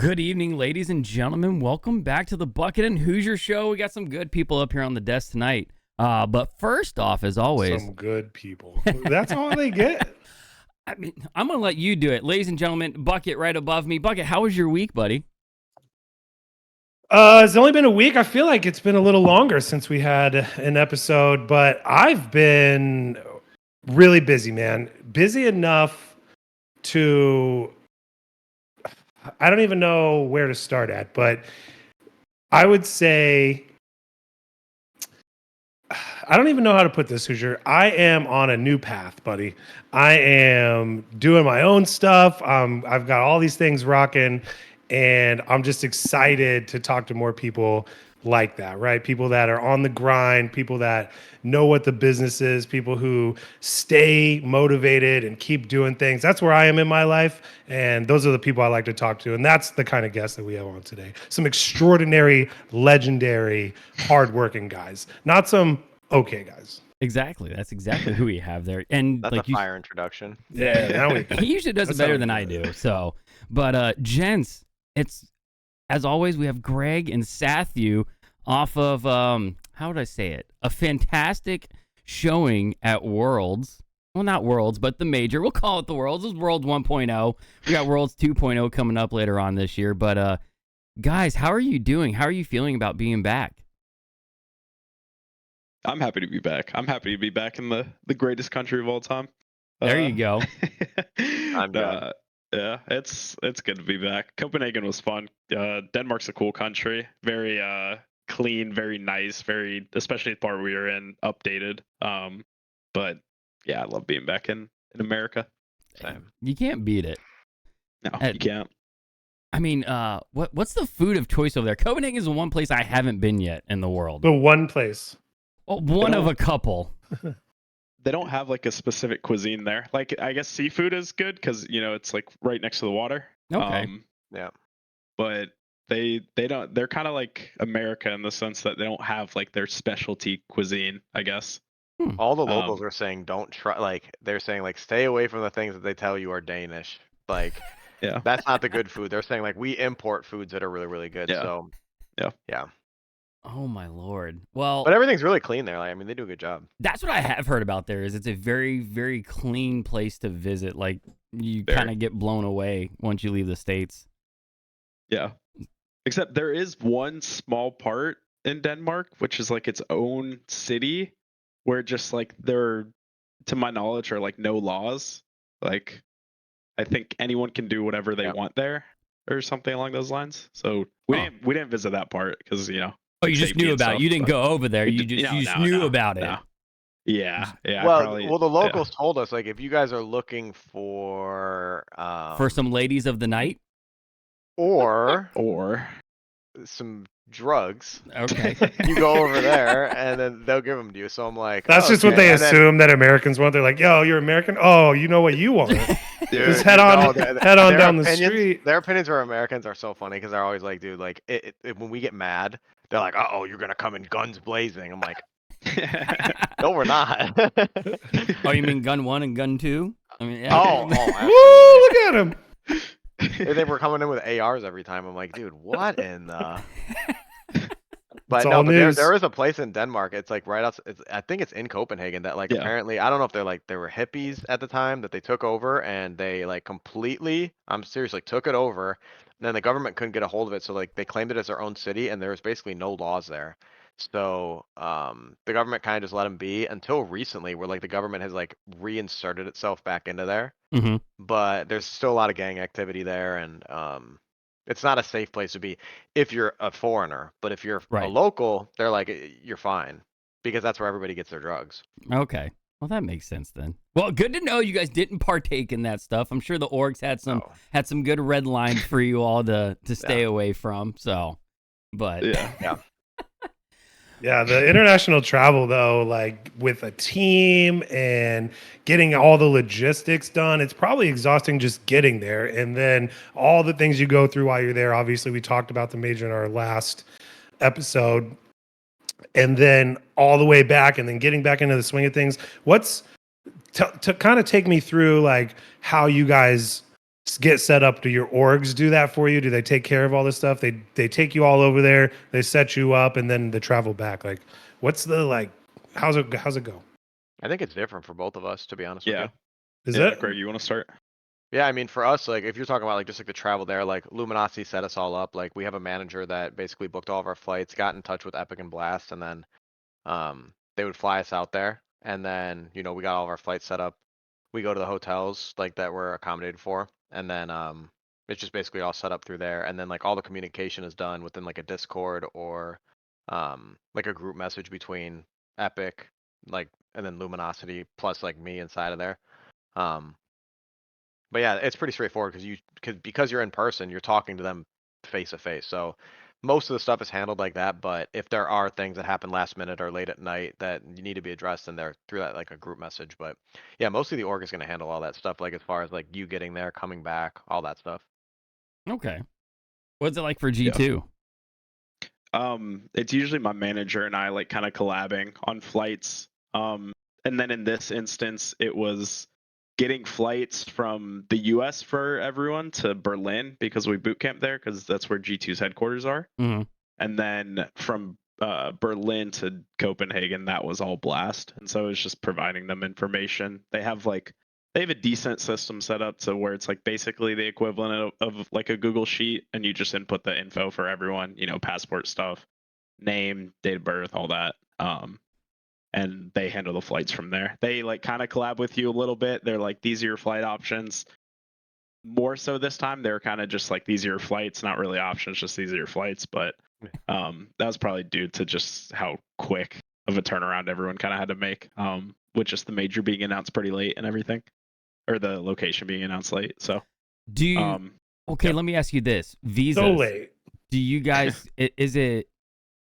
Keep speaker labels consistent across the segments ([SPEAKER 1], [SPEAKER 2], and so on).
[SPEAKER 1] Good evening, ladies and gentlemen. Welcome back to the Bucket and Hoosier Show. We got some good people up here on the desk tonight. But first off, as always,
[SPEAKER 2] some good people. That's all they get.
[SPEAKER 1] I mean, I'm gonna let you do it, ladies and gentlemen. Bucket right above me. Bucket, how was your week, buddy?
[SPEAKER 2] It's only been a week. I feel like it's been a little longer since we had an episode, but I've been really busy, man. Busy enough to, I don't even know where to start at, but I would say, I don't even know how to put this, Hoosier. I am on a new path, buddy. I am doing my own stuff. I've got all these things rocking, and I'm just excited to talk to more people like that, right? People that are on the grind, people that know what the business is, people who stay motivated and keep doing things. That's where I am in my life, and those are the people I like to talk to, and that's the kind of guests that we have on today. Some extraordinary, legendary, hardworking guys, not some okay guys.
[SPEAKER 1] Exactly. That's exactly who we have there. And
[SPEAKER 3] that's
[SPEAKER 1] like
[SPEAKER 3] a fire introduction.
[SPEAKER 2] Yeah, now
[SPEAKER 1] he usually does it better than I do. So, but gents, it's as always we have Greg and Satthew off of how would I say it? A fantastic showing at Worlds. Well, not Worlds, but the major. We'll call it the Worlds. It's Worlds 1.0. We got Worlds 2.0 coming up later on this year. But guys, how are you doing? How are you feeling about being back?
[SPEAKER 4] I'm happy to be back. I'm happy to be back in the greatest country of all time.
[SPEAKER 1] There you go.
[SPEAKER 3] I'm done.
[SPEAKER 4] Yeah, it's good to be back. Copenhagen was fun. Denmark's a cool country. Very clean, very nice, very, especially the part we were in, updated. But yeah, I love being back in America.
[SPEAKER 3] Same.
[SPEAKER 1] You can't beat it.
[SPEAKER 4] No, you can't.
[SPEAKER 1] I mean, what's the food of choice over there? Copenhagen is the one place I haven't been yet in the world.
[SPEAKER 2] The one place.
[SPEAKER 1] Well, one of a couple.
[SPEAKER 4] They don't have like a specific cuisine there. Like, I guess seafood is good because, you know, it's like right next to the water.
[SPEAKER 1] Okay.
[SPEAKER 3] Yeah.
[SPEAKER 4] But they don't, they're kind of like America in the sense that they don't have like their specialty cuisine, I guess.
[SPEAKER 3] All the locals are saying don't try, like, they're saying like stay away from the things that they tell you are Danish. Like,
[SPEAKER 4] yeah,
[SPEAKER 3] that's not the good food. They're saying like we import foods that are really, really good.
[SPEAKER 4] Yeah.
[SPEAKER 3] So yeah.
[SPEAKER 1] Oh my lord. Well,
[SPEAKER 3] But everything's really clean there. Like, I mean, they do a good job.
[SPEAKER 1] that's what I have heard about there. Is it's a very, very clean place to visit. Like you kind of get blown away once you leave the States.
[SPEAKER 4] Yeah. Except there is one small part in Denmark, which is like its own city, where just like there, to my knowledge, are like no laws. Like, I think anyone can do whatever they want there, or something along those lines. So we didn't visit that part because, you know.
[SPEAKER 1] Oh, you just knew about it. You didn't go over there. You just knew about it.
[SPEAKER 4] No. Yeah.
[SPEAKER 3] Well, the locals told us, like, if you guys are looking for
[SPEAKER 1] some ladies of the night
[SPEAKER 3] or some drugs,
[SPEAKER 1] okay,
[SPEAKER 3] you go over there and then they'll give them to you. So I'm like,
[SPEAKER 2] that's just what they assume that Americans want. They're like, yo, you're American. Oh, you know what you want. Just head on down the street.
[SPEAKER 3] Their opinions for Americans are so funny because they're always like, dude, like when we get mad, they're like, oh, you're gonna come in guns blazing. I'm like, no, we're not.
[SPEAKER 1] Oh, you mean gun 1 and gun 2? I mean,
[SPEAKER 3] yeah.
[SPEAKER 2] Woo, look at him.
[SPEAKER 3] They were coming in with ARs every time. I'm like, dude, what in the? But
[SPEAKER 2] no,
[SPEAKER 3] there is a place in Denmark. It's like right outside. I think it's in Copenhagen that like apparently, I don't know if they were hippies at the time that they took over and they like completely, I'm serious, like took it over. And then the government couldn't get a hold of it, so like they claimed it as their own city, and there was basically no laws there. So the government kind of just let them be until recently, where like the government has like reinserted itself back into there.
[SPEAKER 1] Mm-hmm.
[SPEAKER 3] But there's still a lot of gang activity there, and it's not a safe place to be if you're a foreigner. But if you're a local, they're like, you're fine, because that's where everybody gets their drugs.
[SPEAKER 1] Okay. Well, that makes sense then. Well, good to know you guys didn't partake in that stuff. I'm sure the orgs had some good red lines for you all to stay away from. So, but
[SPEAKER 3] yeah.
[SPEAKER 2] Yeah, the international travel, though, like with a team and getting all the logistics done, it's probably exhausting just getting there. And then all the things you go through while you're there. Obviously, we talked about the major in our last episode. And then all the way back and then getting back into the swing of things. What's to kind of take me through like how you guys get set up? Do your orgs do that for you? Do they take care of all this stuff? They take you all over there, they set you up, and then the travel back. Like, what's the like? How's it go?
[SPEAKER 3] I think it's different for both of us, to be honest with
[SPEAKER 4] Yeah.
[SPEAKER 3] you.
[SPEAKER 2] Is
[SPEAKER 4] Yeah,
[SPEAKER 2] that
[SPEAKER 4] Greg, you want to start?
[SPEAKER 3] Yeah, I mean, for us, like, if you're talking about like just like the travel there, like Luminosity set us all up. Like, we have a manager that basically booked all of our flights, got in touch with Epic and Blast, and then they would fly us out there, and then we got all of our flights set up. We go to the hotels like that we're accommodated for, and then it's just basically all set up through there, and then like all the communication is done within like a Discord or like a group message between Epic, like, and then Luminosity plus like me inside of there. But yeah, it's pretty straightforward because you're in person, you're talking to them face to face. So most of the stuff is handled like that. But if there are things that happen last minute or late at night that you need to be addressed, then they're through that like a group message. But yeah, mostly the org is going to handle all that stuff, like as far as like you getting there, coming back, all that stuff.
[SPEAKER 1] Okay. What's it like for G2?
[SPEAKER 4] It's usually my manager and I like kind of collabing on flights. And then in this instance, it was getting flights from the US for everyone to Berlin because we boot camp there because that's where G2's headquarters are.
[SPEAKER 1] Mm-hmm.
[SPEAKER 4] And then from Berlin to Copenhagen, that was all Blast. And so it's just providing them information. They have a decent system set up to where it's like basically the equivalent of like a Google Sheet, and you just input the info for everyone, passport stuff, name, date of birth, all that. And they handle the flights from there. They like kind of collab with you a little bit. They're like, these are your flight options. More so this time, they're kind of just like, these are your flights, not really options, just these are your flights. But that was probably due to just how quick of a turnaround everyone kind of had to make, with just the major being announced pretty late and everything, or the location being announced late. So
[SPEAKER 1] do you? Okay, let me ask you this: visas.
[SPEAKER 2] so late?
[SPEAKER 1] Do you guys? Is it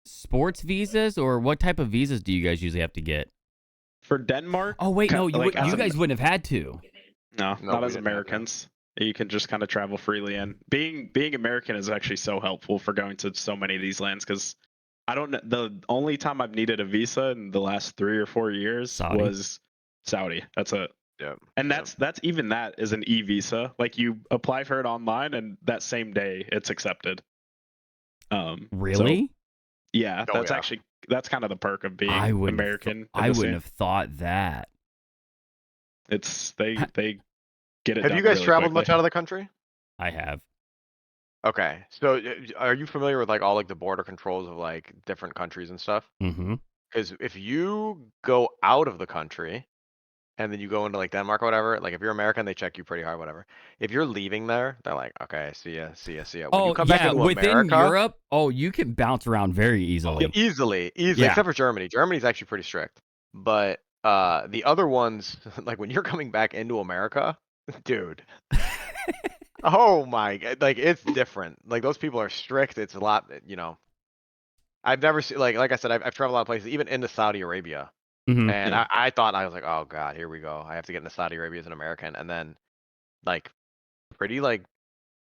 [SPEAKER 1] sports visas, or what type of visas do you guys usually have to get?
[SPEAKER 4] For Denmark?
[SPEAKER 1] Oh wait, no, you guys wouldn't have had to.
[SPEAKER 4] No, not as Americans. You can just kind of travel freely, and being American is actually so helpful for going to so many of these lands because I don't know. The only time I've needed a visa in the last 3 or 4 years was Saudi. That's it.
[SPEAKER 3] Yeah.
[SPEAKER 4] And that's even that is an e-visa. Like you apply for it online, and that same day it's accepted.
[SPEAKER 1] Really?
[SPEAKER 4] So, yeah, that's kind of the perk of being American.
[SPEAKER 1] I wouldn't have thought that.
[SPEAKER 4] It's they get it.
[SPEAKER 3] Have you guys
[SPEAKER 4] really
[SPEAKER 3] traveled
[SPEAKER 4] quickly.
[SPEAKER 3] much out of the country?
[SPEAKER 1] I have.
[SPEAKER 3] Okay, so are you familiar with like all like the border controls of like different countries and stuff?
[SPEAKER 1] Mm-hmm.
[SPEAKER 3] Because if you go out of the country and then you go into like Denmark or whatever, like if you're American, they check you pretty hard, whatever. If you're leaving there, they're like, okay, see ya. When you come back into
[SPEAKER 1] within
[SPEAKER 3] America,
[SPEAKER 1] Europe, you can bounce around very easily.
[SPEAKER 3] Easily,
[SPEAKER 1] Yeah.
[SPEAKER 3] except for Germany. Germany's actually pretty strict. But the other ones, like when you're coming back into America, dude. Oh my god, like it's different. Like those people are strict. It's a lot, I've never seen like I said, I've traveled a lot of places, even into Saudi Arabia.
[SPEAKER 1] Mm-hmm.
[SPEAKER 3] And I thought, I was like, oh god, here we go. I have to get into Saudi Arabia as an American, and then like pretty like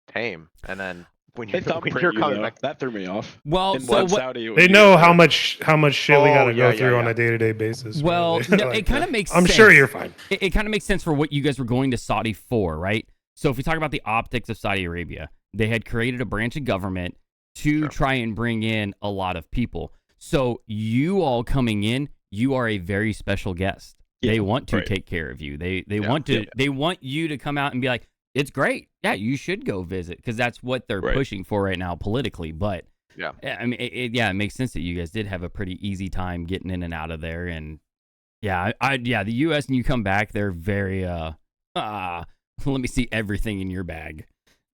[SPEAKER 3] tame. And then when you're coming back,
[SPEAKER 4] that threw me off.
[SPEAKER 1] Well, so
[SPEAKER 4] Saudi,
[SPEAKER 2] They know how much shit we got to go through on a day-to-day basis.
[SPEAKER 1] Well,
[SPEAKER 2] really.
[SPEAKER 1] no, it kind of makes
[SPEAKER 2] I'm
[SPEAKER 1] sense.
[SPEAKER 2] sure you're fine.
[SPEAKER 1] It kind of makes sense for what you guys were going to Saudi for, right? So if we talk about the optics of Saudi Arabia, they had created a branch of government to try and bring in a lot of people. So you all coming in, you are a very special guest. They want to take care of you. They want to. They want you to come out and be like, it's great. Yeah, you should go visit because that's what they're pushing for right now politically. But I mean, it makes sense that you guys did have a pretty easy time getting in and out of there. And the U.S. and you come back, they're very let me see everything in your bag.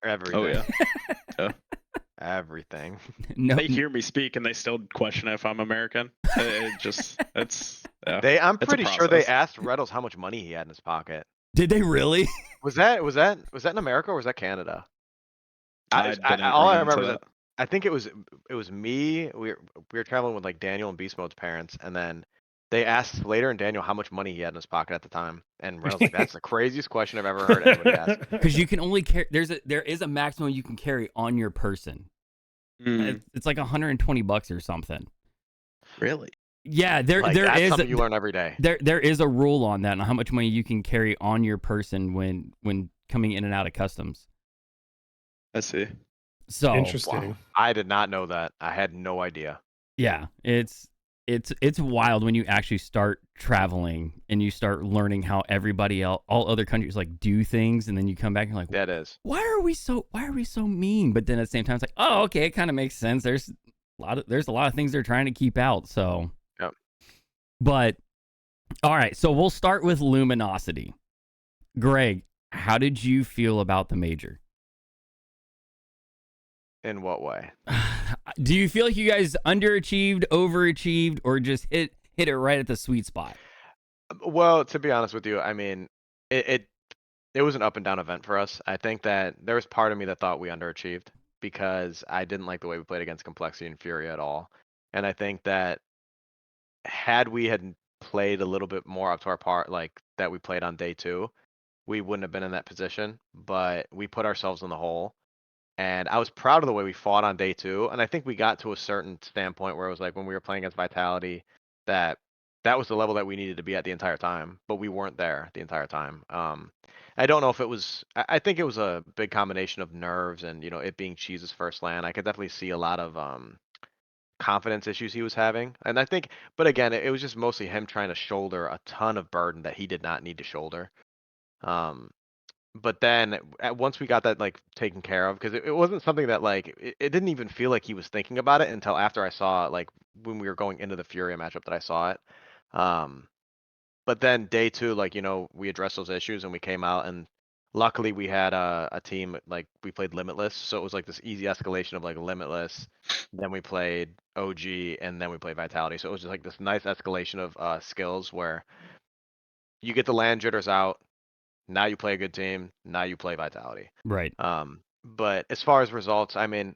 [SPEAKER 3] Everything.
[SPEAKER 4] Oh yeah.
[SPEAKER 3] Everything.
[SPEAKER 1] No,
[SPEAKER 4] they hear me speak and they still question if I'm American.
[SPEAKER 3] I'm pretty sure they asked Reddles how much money he had in his pocket.
[SPEAKER 1] Did they really?
[SPEAKER 3] Was that in America or was that Canada?
[SPEAKER 4] All
[SPEAKER 3] I remember is that I think it was me. We were traveling with like Daniel and Beast Mode's parents, and then they asked later and Daniel how much money he had in his pocket at the time, and Reynolds like, that's the craziest question I've ever heard anybody ask.
[SPEAKER 1] Because you can only carry. There is a maximum you can carry on your person. It's like $120 or something.
[SPEAKER 4] Really?
[SPEAKER 1] Yeah, there
[SPEAKER 3] that's
[SPEAKER 1] is.
[SPEAKER 3] Something you learn every day.
[SPEAKER 1] There is a rule on that, on how much money you can carry on your person when coming in and out of customs.
[SPEAKER 4] I see.
[SPEAKER 1] So
[SPEAKER 2] Interesting.
[SPEAKER 3] Wow. I did not know that. I had no idea.
[SPEAKER 1] yeah, it's wild when you actually start traveling and you start learning how everybody else, all other countries like do things, and then you come back and you're like,
[SPEAKER 3] That is.
[SPEAKER 1] why are we so mean? But then at the same time, it's like, oh, okay, it kind of makes sense. There's a lot of things they're trying to keep out. So,
[SPEAKER 3] Yep.
[SPEAKER 1] But all right, so we'll start with Luminosity. Greg, how did you feel about the major?
[SPEAKER 3] In what way?
[SPEAKER 1] Do you feel like you guys underachieved, overachieved, or just hit it right at the sweet spot?
[SPEAKER 3] Well, to be honest with you, I mean, it was an up and down event for us. I think that there was part of me that thought we underachieved because I didn't like the way we played against Complexity and Fury at all. And I think that had we had played a little bit more up to our part, like that we played on day 2, we wouldn't have been in that position. But we put ourselves in the hole. And I was proud of the way we fought on day 2. And I think we got to a certain standpoint where it was like when we were playing against Vitality, that was the level that we needed to be at the entire time, but we weren't there the entire time. I don't know if it was. I think it was a big combination of nerves and it being Cheese's first LAN. I could definitely see a lot of confidence issues he was having, and I think, but again, it was just mostly him trying to shoulder a ton of burden that he did not need to shoulder. Um, but then once we got that like taken care of, because it wasn't something that like it didn't even feel like he was thinking about it until after I saw it, like when we were going into the Fury matchup that I saw it. But then day 2, like we addressed those issues and we came out, and luckily we had a team, like we played Limitless, so it was like this easy escalation of like Limitless, then we played OG, and then we played Vitality. So it was just like this nice escalation of skills where you get the land jitters out. Now you play a good team. Now you play Vitality.
[SPEAKER 1] Right.
[SPEAKER 3] But as far as results, I mean,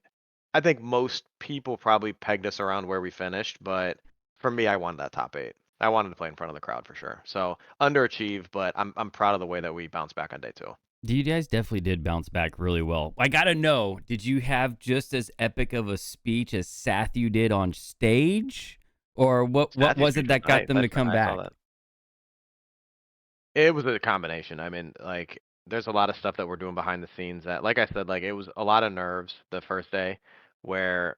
[SPEAKER 3] I think most people probably pegged us around where we finished, but for me, I wanted that top 8. I wanted to play in front of the crowd for sure. So underachieved, but I'm proud of the way that we bounced back on day 2.
[SPEAKER 1] You guys definitely did bounce back really well. I gotta know, did you have just as epic of a speech as Satthew did on stage, or what was it that got them to come back?
[SPEAKER 3] It was a combination. I mean, like, there's a lot of stuff that we're doing behind the scenes that, like I said, like it was a lot of nerves the first day, where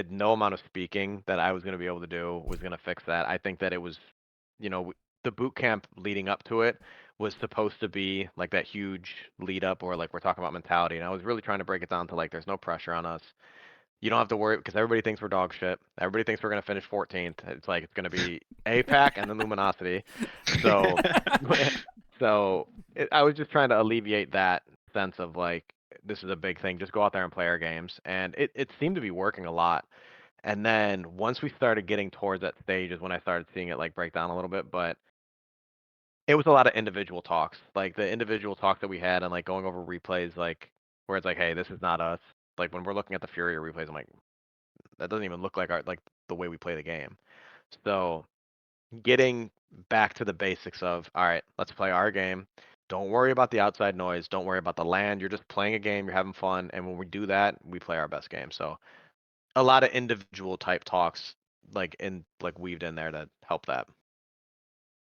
[SPEAKER 3] no amount of speaking that I was going to be able to do was going to fix that. I think that it was, the boot camp leading up to it was supposed to be like that huge lead up, or like we're talking about mentality, and I was really trying to break it down to like there's no pressure on us. You don't have to worry because everybody thinks we're dog shit. Everybody thinks we're going to finish 14th. It's like it's going to be APAC and then Luminosity. So, I was just trying to alleviate that sense of like this is a big thing. Just go out there and play our games, and it seemed to be working a lot. And then once we started getting towards that stage is when I started seeing it like break down a little bit. But it was a lot of individual talks, like the individual talks that we had, and like going over replays, like where it's like, hey, this is not us. Like when we're looking at the Fury replays, I'm like, that doesn't even look like the way we play the game. So getting back to the basics of, all right, let's play our game. Don't worry about the outside noise. Don't worry about the land. You're just playing a game. You're having fun. And when we do that, we play our best game. So a lot of individual type talks like weaved in there to help that.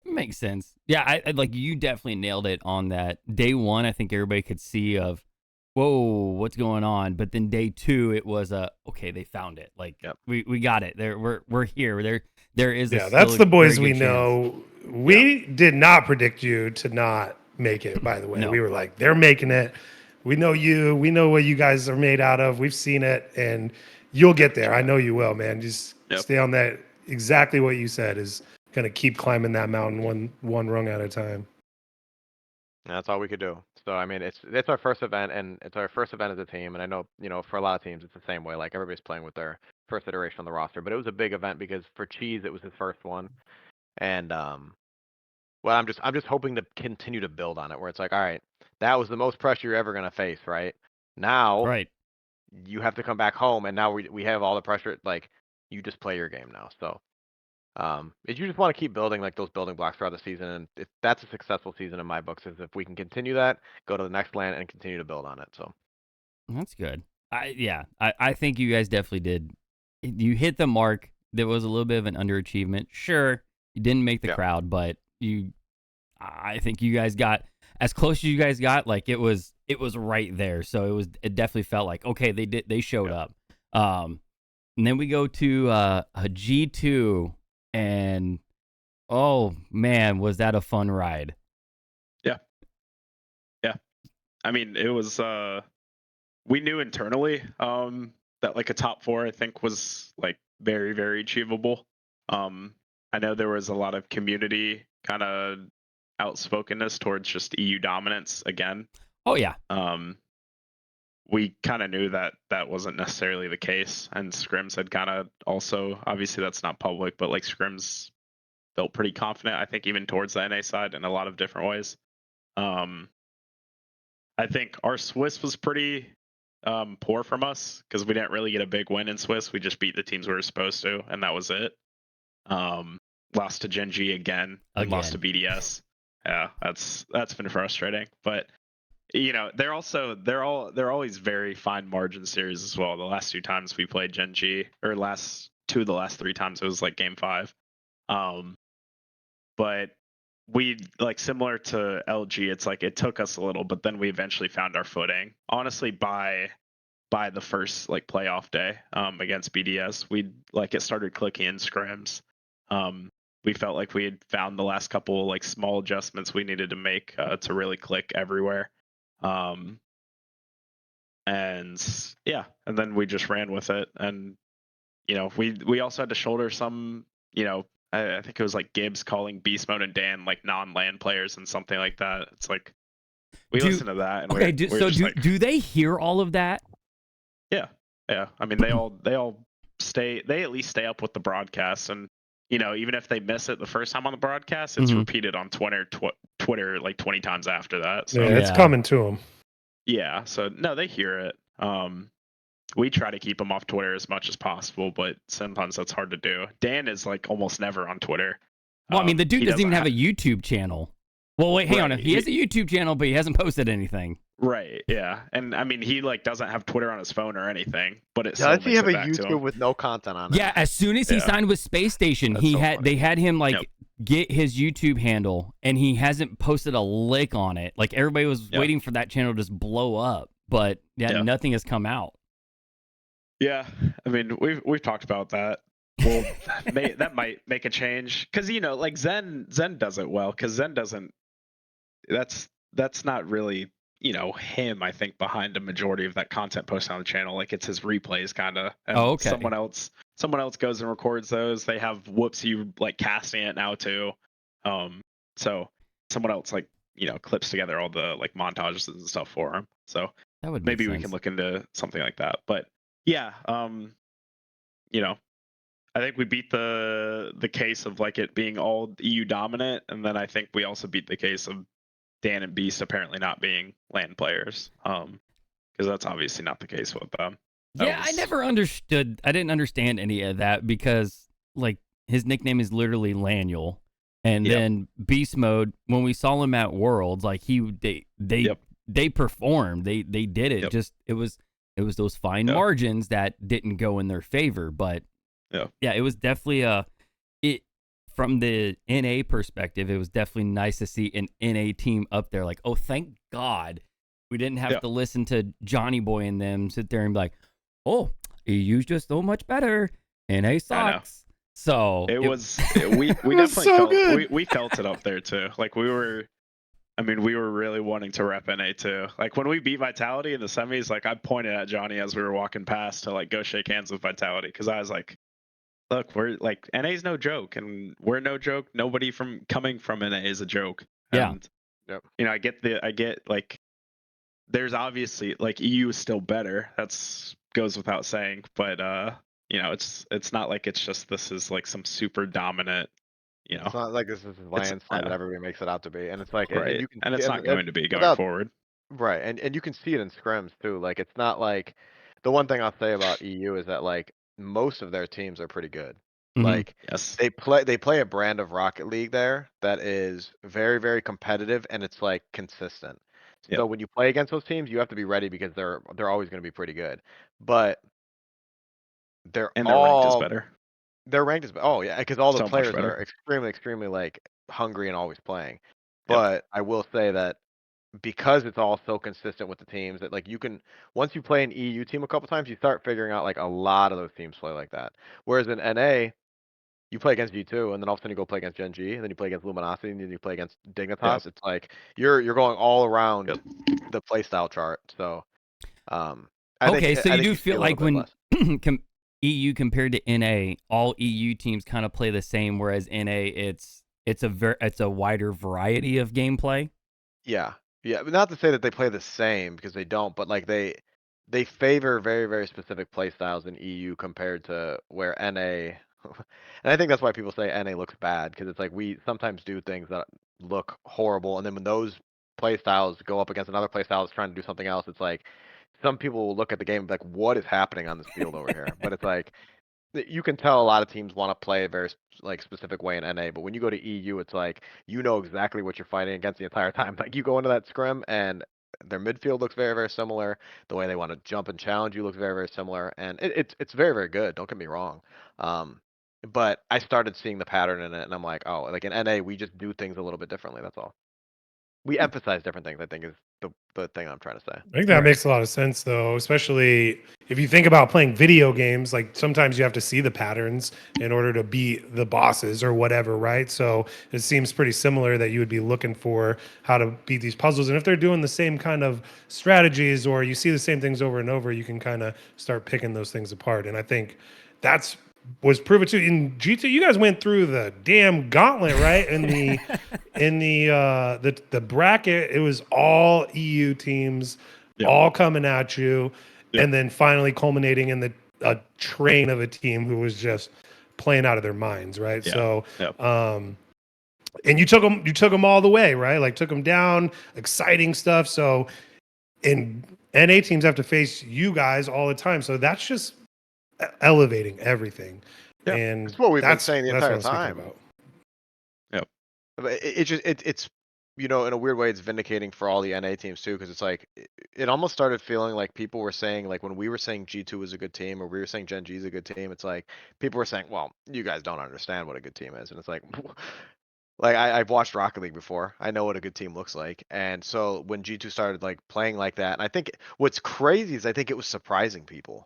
[SPEAKER 1] Makes sense. Yeah, I like you definitely nailed it on that. Day 1, I think everybody could see of, whoa, what's going on? But then day 2, it was okay, they found it. Like
[SPEAKER 3] Yep.
[SPEAKER 1] we got it. We're here. There is
[SPEAKER 2] Yeah, that's the boys we know. We
[SPEAKER 3] Yep.
[SPEAKER 2] did not predict you to not make it, by the way.
[SPEAKER 1] No.
[SPEAKER 2] We were like, they're making it. We know you. We know what you guys are made out of. We've seen it, and you'll get there. I know you will, man. Just stay on that. Exactly what you said is going to keep climbing that mountain one rung at a time.
[SPEAKER 3] That's all we could do. So I mean, it's our first event, and it's our first event as a team. And I know, for a lot of teams, it's the same way. Like everybody's playing with their first iteration on the roster. But it was a big event because for Cheese, it was his first one. And well, I'm just hoping to continue to build on it, where it's like, all right, that was the most pressure you're ever gonna face, right? Now,
[SPEAKER 1] Right.
[SPEAKER 3] you have to come back home, and now we have all the pressure. Like, you just play your game now. So. Is you just want to keep building like those building blocks throughout the season, and if that's a successful season in my books, is if we can continue that, go to the next LAN and continue to build on it. So
[SPEAKER 1] That's good. I think you guys definitely did. You hit the mark. There was a little bit of an underachievement. Sure, you didn't make the crowd, but I think you guys got as close as you guys got. Like it was it was right there. So it definitely felt like, okay, they showed up. And then we go to a G2, and oh man, was that a fun ride.
[SPEAKER 4] Yeah. I mean, it was we knew internally that like a top 4 I think was like very, very achievable. I know there was a lot of community kind of outspokenness towards just EU dominance again.
[SPEAKER 1] Oh yeah.
[SPEAKER 4] We kind of knew that that wasn't necessarily the case, and Scrims had kind of also, obviously that's not public, but like Scrims felt pretty confident, I think, even towards the NA side in a lot of different ways. I think our Swiss was pretty poor from us because we didn't really get a big win in Swiss. We just beat the teams we were supposed to, and that was it. Lost to Gen G again, and lost to BDS. Yeah, that's been frustrating. But you know, they're always very fine margin series as well. The last 2 times we played Gen G, or last 2 of the last 3 times it was like game 5. But we, like, similar to LG, it's like it took us a little, but then we eventually found our footing. Honestly, by the first like playoff day against BDS, it started clicking in scrims. We felt like we had found the last couple like small adjustments we needed to make to really click everywhere. And yeah, and then we just ran with it. And you know, we also had to shoulder some, you know, I think it was like Gibbs calling Beast Mode and Dan like non-LAN players and something like that. It's like we listen to that. And
[SPEAKER 1] okay, do they hear all of that?
[SPEAKER 4] Yeah. I mean, they all stay. They at least stay up with the broadcast, and you know, even if they miss it the first time on the broadcast, it's repeated on Twitter like 20 times after that. So
[SPEAKER 2] yeah, it's coming to them.
[SPEAKER 4] Yeah. So no, they hear it. We try to keep them off Twitter as much as possible, but sometimes that's hard to do. Dan is like almost never on Twitter.
[SPEAKER 1] Well, I mean, the dude doesn't even have a YouTube channel. Well, wait, hang on. He has a YouTube channel, but he hasn't posted anything.
[SPEAKER 4] Right. Yeah. And I mean, he like doesn't have Twitter on his phone or anything, but it
[SPEAKER 3] does he have a YouTube with no content on it?
[SPEAKER 1] Yeah. As soon as he signed with Space Station, they had him like get his YouTube handle, and he hasn't posted a lick on it. Like everybody was waiting for that channel to just blow up, but nothing has come out.
[SPEAKER 4] Yeah, I mean, we've talked about that. Well, that might make a change because, you know, like Zen does it well, because Zen doesn't. That's not really, you know, him. I think behind a majority of that content posted on the channel, like it's his replays kind of.
[SPEAKER 1] Oh, okay.
[SPEAKER 4] Someone else goes and records those. They have Whoopsie like casting it now too. So someone else, like, you know, clips together all the like montages and stuff for him. So
[SPEAKER 1] that would
[SPEAKER 4] maybe we can look into something like that. But yeah, you know, I think we beat the case of like it being all EU dominant, and then I think we also beat the case of Dan and Beast apparently not being LAN players, because that's obviously not the case with them.
[SPEAKER 1] I never understood. I didn't understand any of that because like his nickname is literally Laniel, and then Beast Mode. When we saw him at Worlds, like they performed. They did it. Just it was those fine margins that didn't go in their favor. But it was definitely from the NA perspective, it was definitely nice to see an NA team up there. Like, oh, thank God we didn't have to listen to Johnny Boy and them sit there and be like, oh, EU's just so much better. NA sucks. So
[SPEAKER 4] we definitely felt we felt it up there too. Like we were really wanting to rep NA too. Like when we beat Vitality in the semis, like I pointed at Johnny as we were walking past to like go shake hands with Vitality, because I was like, look, we're like, NA's no joke, and we're no joke. Nobody coming from NA is a joke. And, you know, I get like, there's obviously like EU is still better. That's goes without saying, but you know, it's not like it's just this is like some super dominant. You know,
[SPEAKER 3] it's not like this is a landslide that everybody makes it out to be, and it's like,
[SPEAKER 4] right, and it's not going to be going forward.
[SPEAKER 3] Right, and you can see it in scrims too. Like it's not like the one thing I'll say about EU is that like most of their teams are pretty good. Like they play a brand of Rocket League there that is very, very competitive, and it's like consistent. So when you play against those teams, you have to be ready because they're always going to be pretty good. But their ranked is better. Their ranked is because all the players are extremely, extremely like hungry and always playing. But I will say that because it's all so consistent with the teams that like you can once you play an EU team a couple times, you start figuring out like a lot of those teams play like that. Whereas in NA, you play against G2 and then all of a sudden you go play against Gen G and then you play against Luminosity and then you play against Dignitas. It's like you're going all around the playstyle chart. So I
[SPEAKER 1] Okay, so you
[SPEAKER 3] think
[SPEAKER 1] do
[SPEAKER 3] you see
[SPEAKER 1] feel
[SPEAKER 3] a little
[SPEAKER 1] like
[SPEAKER 3] bit
[SPEAKER 1] when
[SPEAKER 3] less.
[SPEAKER 1] EU compared to NA, all EU teams kind of play the same, whereas NA it's a wider variety of gameplay.
[SPEAKER 3] Yeah. Yeah, but not to say that they play the same because they don't, but like they favor very, very specific play styles in EU compared to where NA and I think that's why people say NA looks bad because it's like we sometimes do things that look horrible and then when those play styles go up against another play style that's trying to do something else, it's like some people will look at the game and be like, what is happening on this field over here? But it's like you can tell a lot of teams want to play a very like specific way in NA, but when you go to EU, it's like you know exactly what you're fighting against the entire time. Like you go into that scrim and their midfield looks very, very similar. The way they want to jump and challenge you looks very, very similar, and it's very, very good. Don't get me wrong. Um, but I started seeing the pattern in it, and I'm like, oh, like in NA, we just do things a little bit differently. That's all. We emphasize different things. I think is the thing I'm trying to say.
[SPEAKER 2] I think that
[SPEAKER 1] Right.
[SPEAKER 2] makes a lot of sense, though, especially if you think about playing video games. Like sometimes you have to see the patterns in order to beat the bosses or whatever, right? So it seems pretty similar that you would be looking for how to beat these puzzles. And if they're doing the same kind of strategies or you see the same things over and over, you can kind of start picking those things apart. And I think that's was proven too in G2. You guys went through the damn gauntlet, right? In the bracket, it was all EU teams,
[SPEAKER 4] Yep.
[SPEAKER 2] all coming at you,
[SPEAKER 4] Yep.
[SPEAKER 2] and then finally culminating in a train of a team who was just playing out of their minds, right?
[SPEAKER 4] Yeah.
[SPEAKER 2] So,
[SPEAKER 4] Yep.
[SPEAKER 2] and you took them all the way, right? Like took them down, exciting stuff. So, and NA teams have to face you guys all the time, so that's just elevating everything.
[SPEAKER 4] Yeah.
[SPEAKER 2] And
[SPEAKER 3] That's what we've been
[SPEAKER 2] that's
[SPEAKER 3] saying the
[SPEAKER 2] what
[SPEAKER 3] entire
[SPEAKER 2] I'm speaking
[SPEAKER 3] time.
[SPEAKER 2] about.
[SPEAKER 4] Yep.
[SPEAKER 3] But it just it's you know in a weird way it's vindicating for all the NA teams too because it's like it almost started feeling like people were saying like when we were saying G2 was a good team or we were saying Gen G is a good team, it's like people were saying, well, you guys don't understand what a good team is, and it's like like I've watched Rocket League before, I know what a good team looks like, and so when G2 started like playing like that, and I think what's crazy is I think it was surprising people,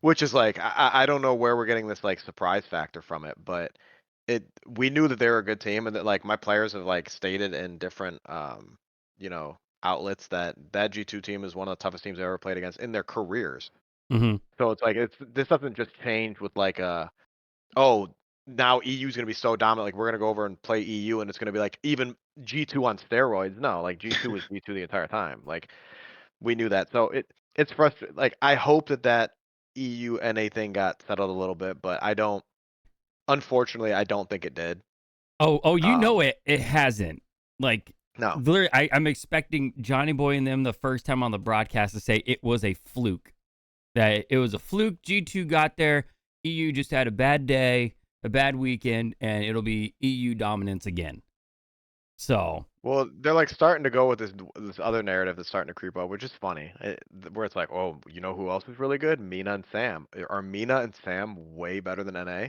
[SPEAKER 3] which is like I don't know where we're getting this like surprise factor from it, but we knew that they were a good team and that like my players have like stated in different you know outlets that that G2 team is one of the toughest teams they ever played against in their careers.
[SPEAKER 1] Mm-hmm.
[SPEAKER 3] So it's like this doesn't just change with like oh now EU is going to be so dominant like we're going to go over and play EU and it's going to be like even G2 on steroids. No, like G2 was G2 the entire time. Like we knew that. So it's frustrating. Like I hope that EU NA thing got settled a little bit, but I don't. Unfortunately, I don't think it did.
[SPEAKER 1] Oh, you know
[SPEAKER 3] Um,
[SPEAKER 1] it hasn't. Like,
[SPEAKER 3] no.
[SPEAKER 1] literally, I'm expecting Johnny Boy and them the first time on the broadcast to say it was a fluke. That it was a fluke. G2 got there. EU just had a bad day, a bad weekend, and it'll be EU dominance again. So,
[SPEAKER 3] Well, they're like starting to go with this other narrative that's starting to creep up, which is funny. Where it's like, oh, you know who else is really good? Mina and Sam. Are Mina and Sam way better than NA?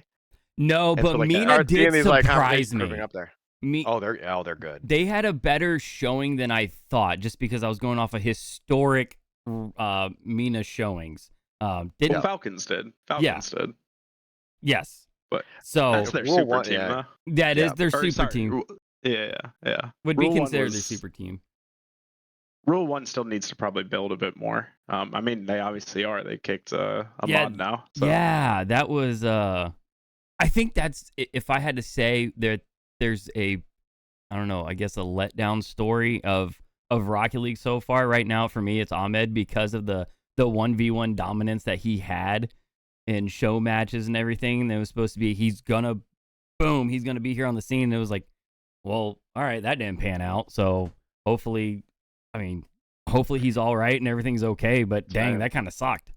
[SPEAKER 1] no,
[SPEAKER 3] And so
[SPEAKER 1] but
[SPEAKER 3] like
[SPEAKER 1] Mina
[SPEAKER 3] are seeing
[SPEAKER 1] did
[SPEAKER 3] these like
[SPEAKER 1] surprise
[SPEAKER 3] conversations creeping
[SPEAKER 1] me.
[SPEAKER 3] up there.
[SPEAKER 1] Me,
[SPEAKER 3] They're good.
[SPEAKER 1] they had a better showing than I thought, just because I was going off of historic Mina showings. Didn't
[SPEAKER 3] Yeah.
[SPEAKER 4] Falcons did. Falcons did.
[SPEAKER 1] Yes.
[SPEAKER 4] But
[SPEAKER 1] So
[SPEAKER 4] that's their
[SPEAKER 3] Rule
[SPEAKER 4] super
[SPEAKER 3] one,
[SPEAKER 4] team,
[SPEAKER 3] yeah.
[SPEAKER 4] though.
[SPEAKER 1] that is
[SPEAKER 3] Yeah.
[SPEAKER 1] their
[SPEAKER 4] Or,
[SPEAKER 1] super
[SPEAKER 4] sorry,
[SPEAKER 1] team.
[SPEAKER 4] Yeah.
[SPEAKER 1] Would be
[SPEAKER 4] Rule one
[SPEAKER 1] considered their
[SPEAKER 4] was-
[SPEAKER 1] super team.
[SPEAKER 4] Rule 1 still needs to probably build a bit more. I mean, they obviously are. They kicked a mod now. So.
[SPEAKER 1] Yeah, that was. I think that's if I had to say there's a, I don't know, I guess a letdown story of Rocket League so far. Right now, for me, it's Ahmed because of the 1v1 dominance that he had in show matches and everything. And it was supposed to be he's gonna be here on the scene. And it was like, well, all right, that didn't pan out. So hopefully he's all right and everything's okay. But dang, that kind of sucked.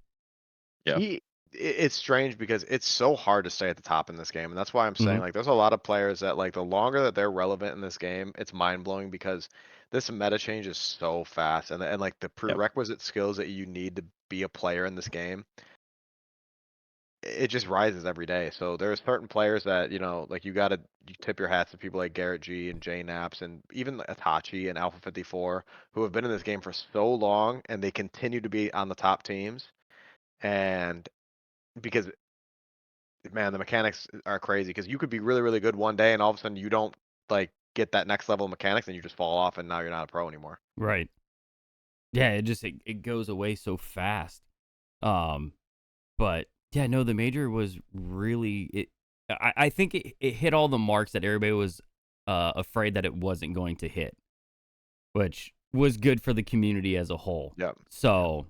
[SPEAKER 4] Yeah.
[SPEAKER 3] It's strange because it's so hard to stay at the top in this game, and that's why I'm saying
[SPEAKER 1] Mhm.
[SPEAKER 3] like there's a lot of players that like the longer that they're relevant in this game, it's mind blowing because this meta change is so fast, and like the prerequisite skills that you need to be a player in this game, it just rises every day. So there's certain players that, like you tip your hats to people like Garrett G and Jay Naps and even Itachi and Alpha 54 who have been in this game for so long and they continue to be on the top teams. And because, man, the mechanics are crazy because you could be really, really good one day and all of a sudden you don't like get that next level of mechanics and you just fall off and now you're not a pro anymore.
[SPEAKER 1] Right. Yeah, it goes away so fast. But yeah, no, the major was really I think it hit all the marks that everybody was afraid that it wasn't going to hit, which was good for the community as a whole.
[SPEAKER 3] Yep.
[SPEAKER 1] So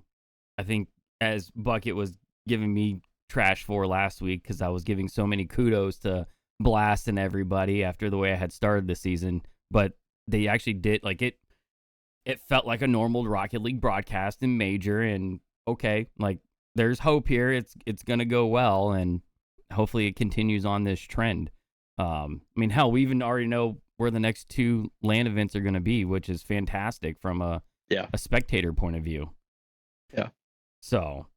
[SPEAKER 1] I think as Bucket was giving me trash for last week because I was giving so many kudos to Blast and everybody after the way I had started the season, but they actually did like it. It felt like a normal Rocket League broadcast in major, and okay, like there's hope here. It's gonna go well, and hopefully it continues on this trend. I mean, hell, we even already know where the next 2 LAN events are gonna be, which is fantastic from a spectator point of view.
[SPEAKER 4] Yeah.
[SPEAKER 1] So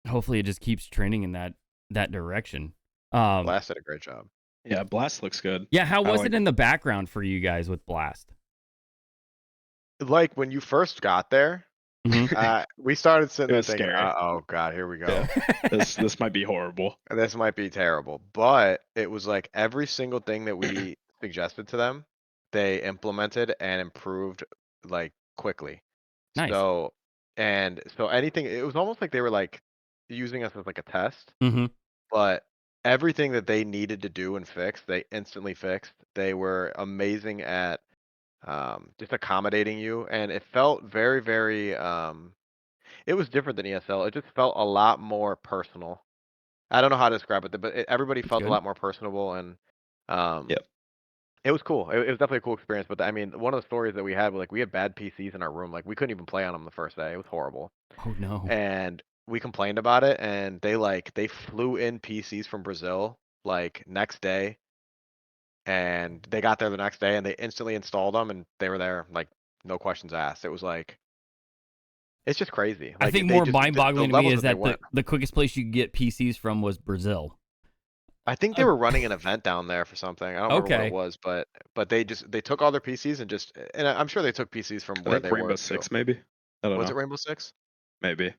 [SPEAKER 1] hopefully it just keeps trending in that direction.
[SPEAKER 3] Blast did a great job.
[SPEAKER 4] Yeah, Blast looks good.
[SPEAKER 1] Yeah, how was it in the background for you guys with Blast?
[SPEAKER 3] Like when you first got there, we started sitting there thinking,
[SPEAKER 4] scary.
[SPEAKER 3] oh God, here we go.
[SPEAKER 4] Yeah. This might be horrible.
[SPEAKER 3] This might be terrible. But it was like every single thing that we suggested to them, they implemented and improved like quickly.
[SPEAKER 1] Nice.
[SPEAKER 3] So anything, it was almost like they were like using us as like a test, but everything that they needed to do and fix, they instantly fixed. They were amazing at just accommodating you, and it felt very, very. It was different than ESL. It just felt a lot more personal. I don't know how to describe it, but everybody felt a lot more personable, and it was cool. It was definitely a cool experience. But I mean, one of the stories that we had, like we had bad PCs in our room. Like we couldn't even play on them the first day. It was horrible.
[SPEAKER 1] Oh no.
[SPEAKER 3] And we complained about it, and they flew in PCs from Brazil like next day, and they got there the next day, and they instantly installed them, and they were there like no questions asked. It was like it's just crazy. Like,
[SPEAKER 1] I think more mind-boggling to me is that the quickest place you could get PCs from was Brazil.
[SPEAKER 3] I think they were running an event down there for something. I don't remember what it was, but they took all their PCs and I'm sure they took PCs from where they
[SPEAKER 4] Rainbow
[SPEAKER 3] were.
[SPEAKER 4] Six, maybe. I don't know.
[SPEAKER 3] Was it Rainbow Six?
[SPEAKER 4] Maybe.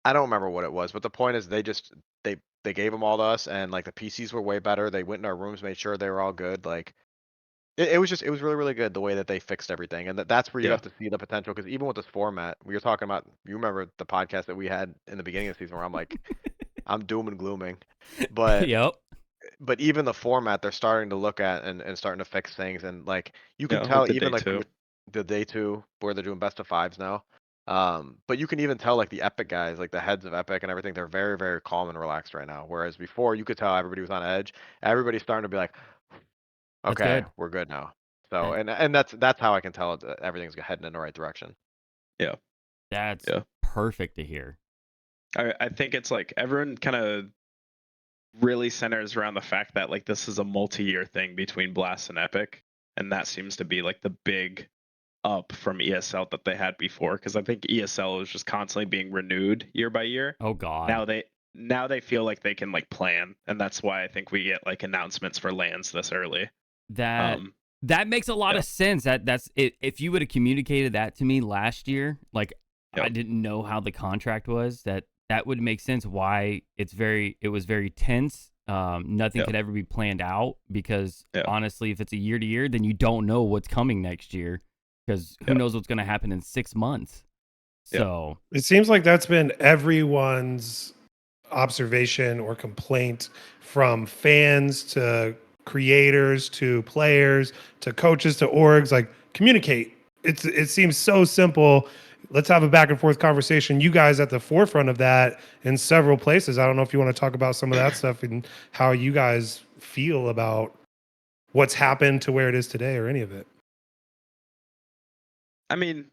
[SPEAKER 3] I don't remember what it was, but the point is they gave them all to us, and like the PCs were way better. They went in our rooms, made sure they were all good. Like it was really, really good the way that they fixed everything, and that's where you have to see the potential. Because even with this format, we were talking about. You remember the podcast that we had in the beginning of the season where I'm like, I'm doom and glooming, but But even the format, they're starting to look at and starting to fix things, and like you can tell even like the day 2 where they're doing best of 5s now. But you can even tell like the Epic guys, like the heads of Epic and everything, they're very, very calm and relaxed right now. Whereas before, you could tell everybody was on edge. Everybody's starting to be like, okay, we're good now. So and that's how I can tell that everything's heading in the right direction.
[SPEAKER 4] Yeah,
[SPEAKER 1] that's perfect to hear.
[SPEAKER 4] I think it's like everyone kind of really centers around the fact that like this is a multi-year thing between Blast and Epic, and that seems to be like the big up from ESL that they had before, because I think ESL is just constantly being renewed year by year.
[SPEAKER 1] Oh god.
[SPEAKER 4] Now they feel like they can like plan, and that's why I think we get like announcements for LANs this early.
[SPEAKER 1] That makes a lot of sense. That's it. If you would have communicated that to me last year, like I didn't know how the contract was, that would make sense why it was very tense. Nothing could ever be planned out because honestly, if it's a year to year, then you don't know what's coming next year because who knows what's going to happen in 6 months. So
[SPEAKER 2] it seems like that's been everyone's observation or complaint, from fans to creators to players to coaches to orgs. Like, communicate. It seems so simple. Let's have a back and forth conversation. You guys at the forefront of that in several places. I don't know if you want to talk about some of that stuff and how you guys feel about what's happened to where it is today or any of it.
[SPEAKER 4] I mean,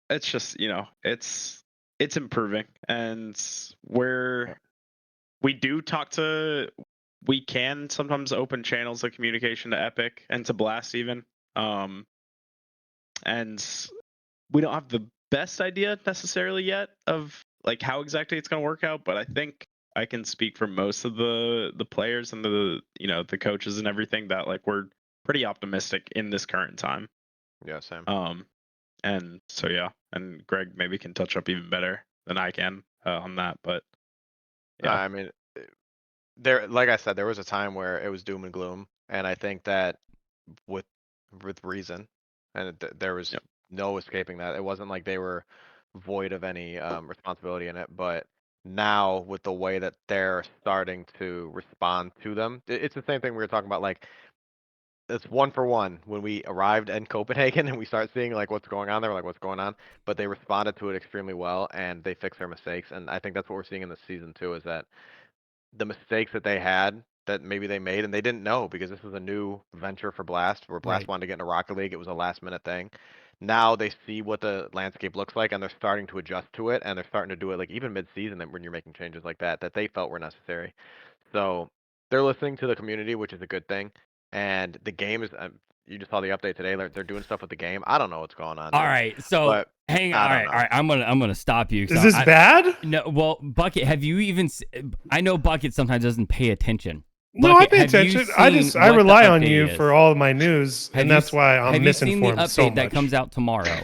[SPEAKER 4] it's just, it's improving, and we can sometimes open channels of communication to Epic and to Blast even. And we don't have the best idea necessarily yet of like how exactly it's going to work out, but I think I can speak for most of the players and the the coaches and everything that like we're pretty optimistic in this current time.
[SPEAKER 3] Yeah, same.
[SPEAKER 4] And so yeah, and Greg maybe can touch up even better than I can on that, but yeah.
[SPEAKER 3] I mean, there, like I said, there was a time where it was doom and gloom, and I think that with reason, and there was
[SPEAKER 4] Yep.
[SPEAKER 3] no escaping that. It wasn't like they were void of any responsibility in it, but now with the way that they're starting to respond to them, it's the same thing we were talking about. Like, it's one for one when we arrived in Copenhagen and we start seeing like what's going on there, we're like what's going on, but they responded to it extremely well and they fixed their mistakes, and I think that's what we're seeing in this season too, is that the mistakes that they had that maybe they made and they didn't know because this was a new venture for Blast, where Blast
[SPEAKER 1] Right.
[SPEAKER 3] wanted to get into Rocket League. It was a last minute thing. Now they see what the landscape looks like and they're starting to adjust to it, and they're starting to do it like even mid season when you're making changes like that they felt were necessary. So they're listening to the community, which is a good thing. And the game is you just saw the update today. They're doing stuff with the game. I don't know what's going on.
[SPEAKER 1] All
[SPEAKER 3] Dude.
[SPEAKER 1] right, so
[SPEAKER 3] But
[SPEAKER 1] hang on.
[SPEAKER 3] I
[SPEAKER 1] All
[SPEAKER 3] don't
[SPEAKER 1] right,
[SPEAKER 3] know.
[SPEAKER 1] all right. I'm gonna stop you.
[SPEAKER 2] Is this bad?
[SPEAKER 1] No, well, Bucket, have you even? I know Bucket sometimes doesn't pay attention.
[SPEAKER 2] No,
[SPEAKER 1] Bucket,
[SPEAKER 2] I pay
[SPEAKER 1] have you
[SPEAKER 2] attention. I
[SPEAKER 1] seen
[SPEAKER 2] I
[SPEAKER 1] what the
[SPEAKER 2] rely on
[SPEAKER 1] update
[SPEAKER 2] you
[SPEAKER 1] is?
[SPEAKER 2] for all of my news,
[SPEAKER 1] Have
[SPEAKER 2] and
[SPEAKER 1] you
[SPEAKER 2] that's why I'm
[SPEAKER 1] have you seen the
[SPEAKER 2] misinformed
[SPEAKER 1] update
[SPEAKER 2] so much.
[SPEAKER 1] that comes out tomorrow?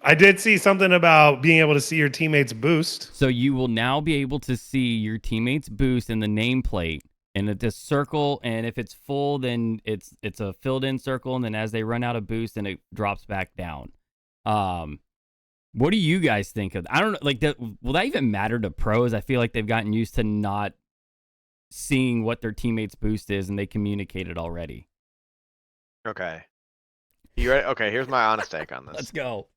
[SPEAKER 2] I did see something about being able to see your teammates boost.
[SPEAKER 1] So you will now be able to see your teammates boost in the nameplate, and at this circle, and if it's full, then it's a filled in circle, and then as they run out of boost, then it drops back down. What do you guys think of? I don't know, like that. Will that even matter to pros? I feel like they've gotten used to not seeing what their teammates boost is, and they communicate it already.
[SPEAKER 3] Okay. You ready? Okay, here's my honest take on this.
[SPEAKER 1] Let's go.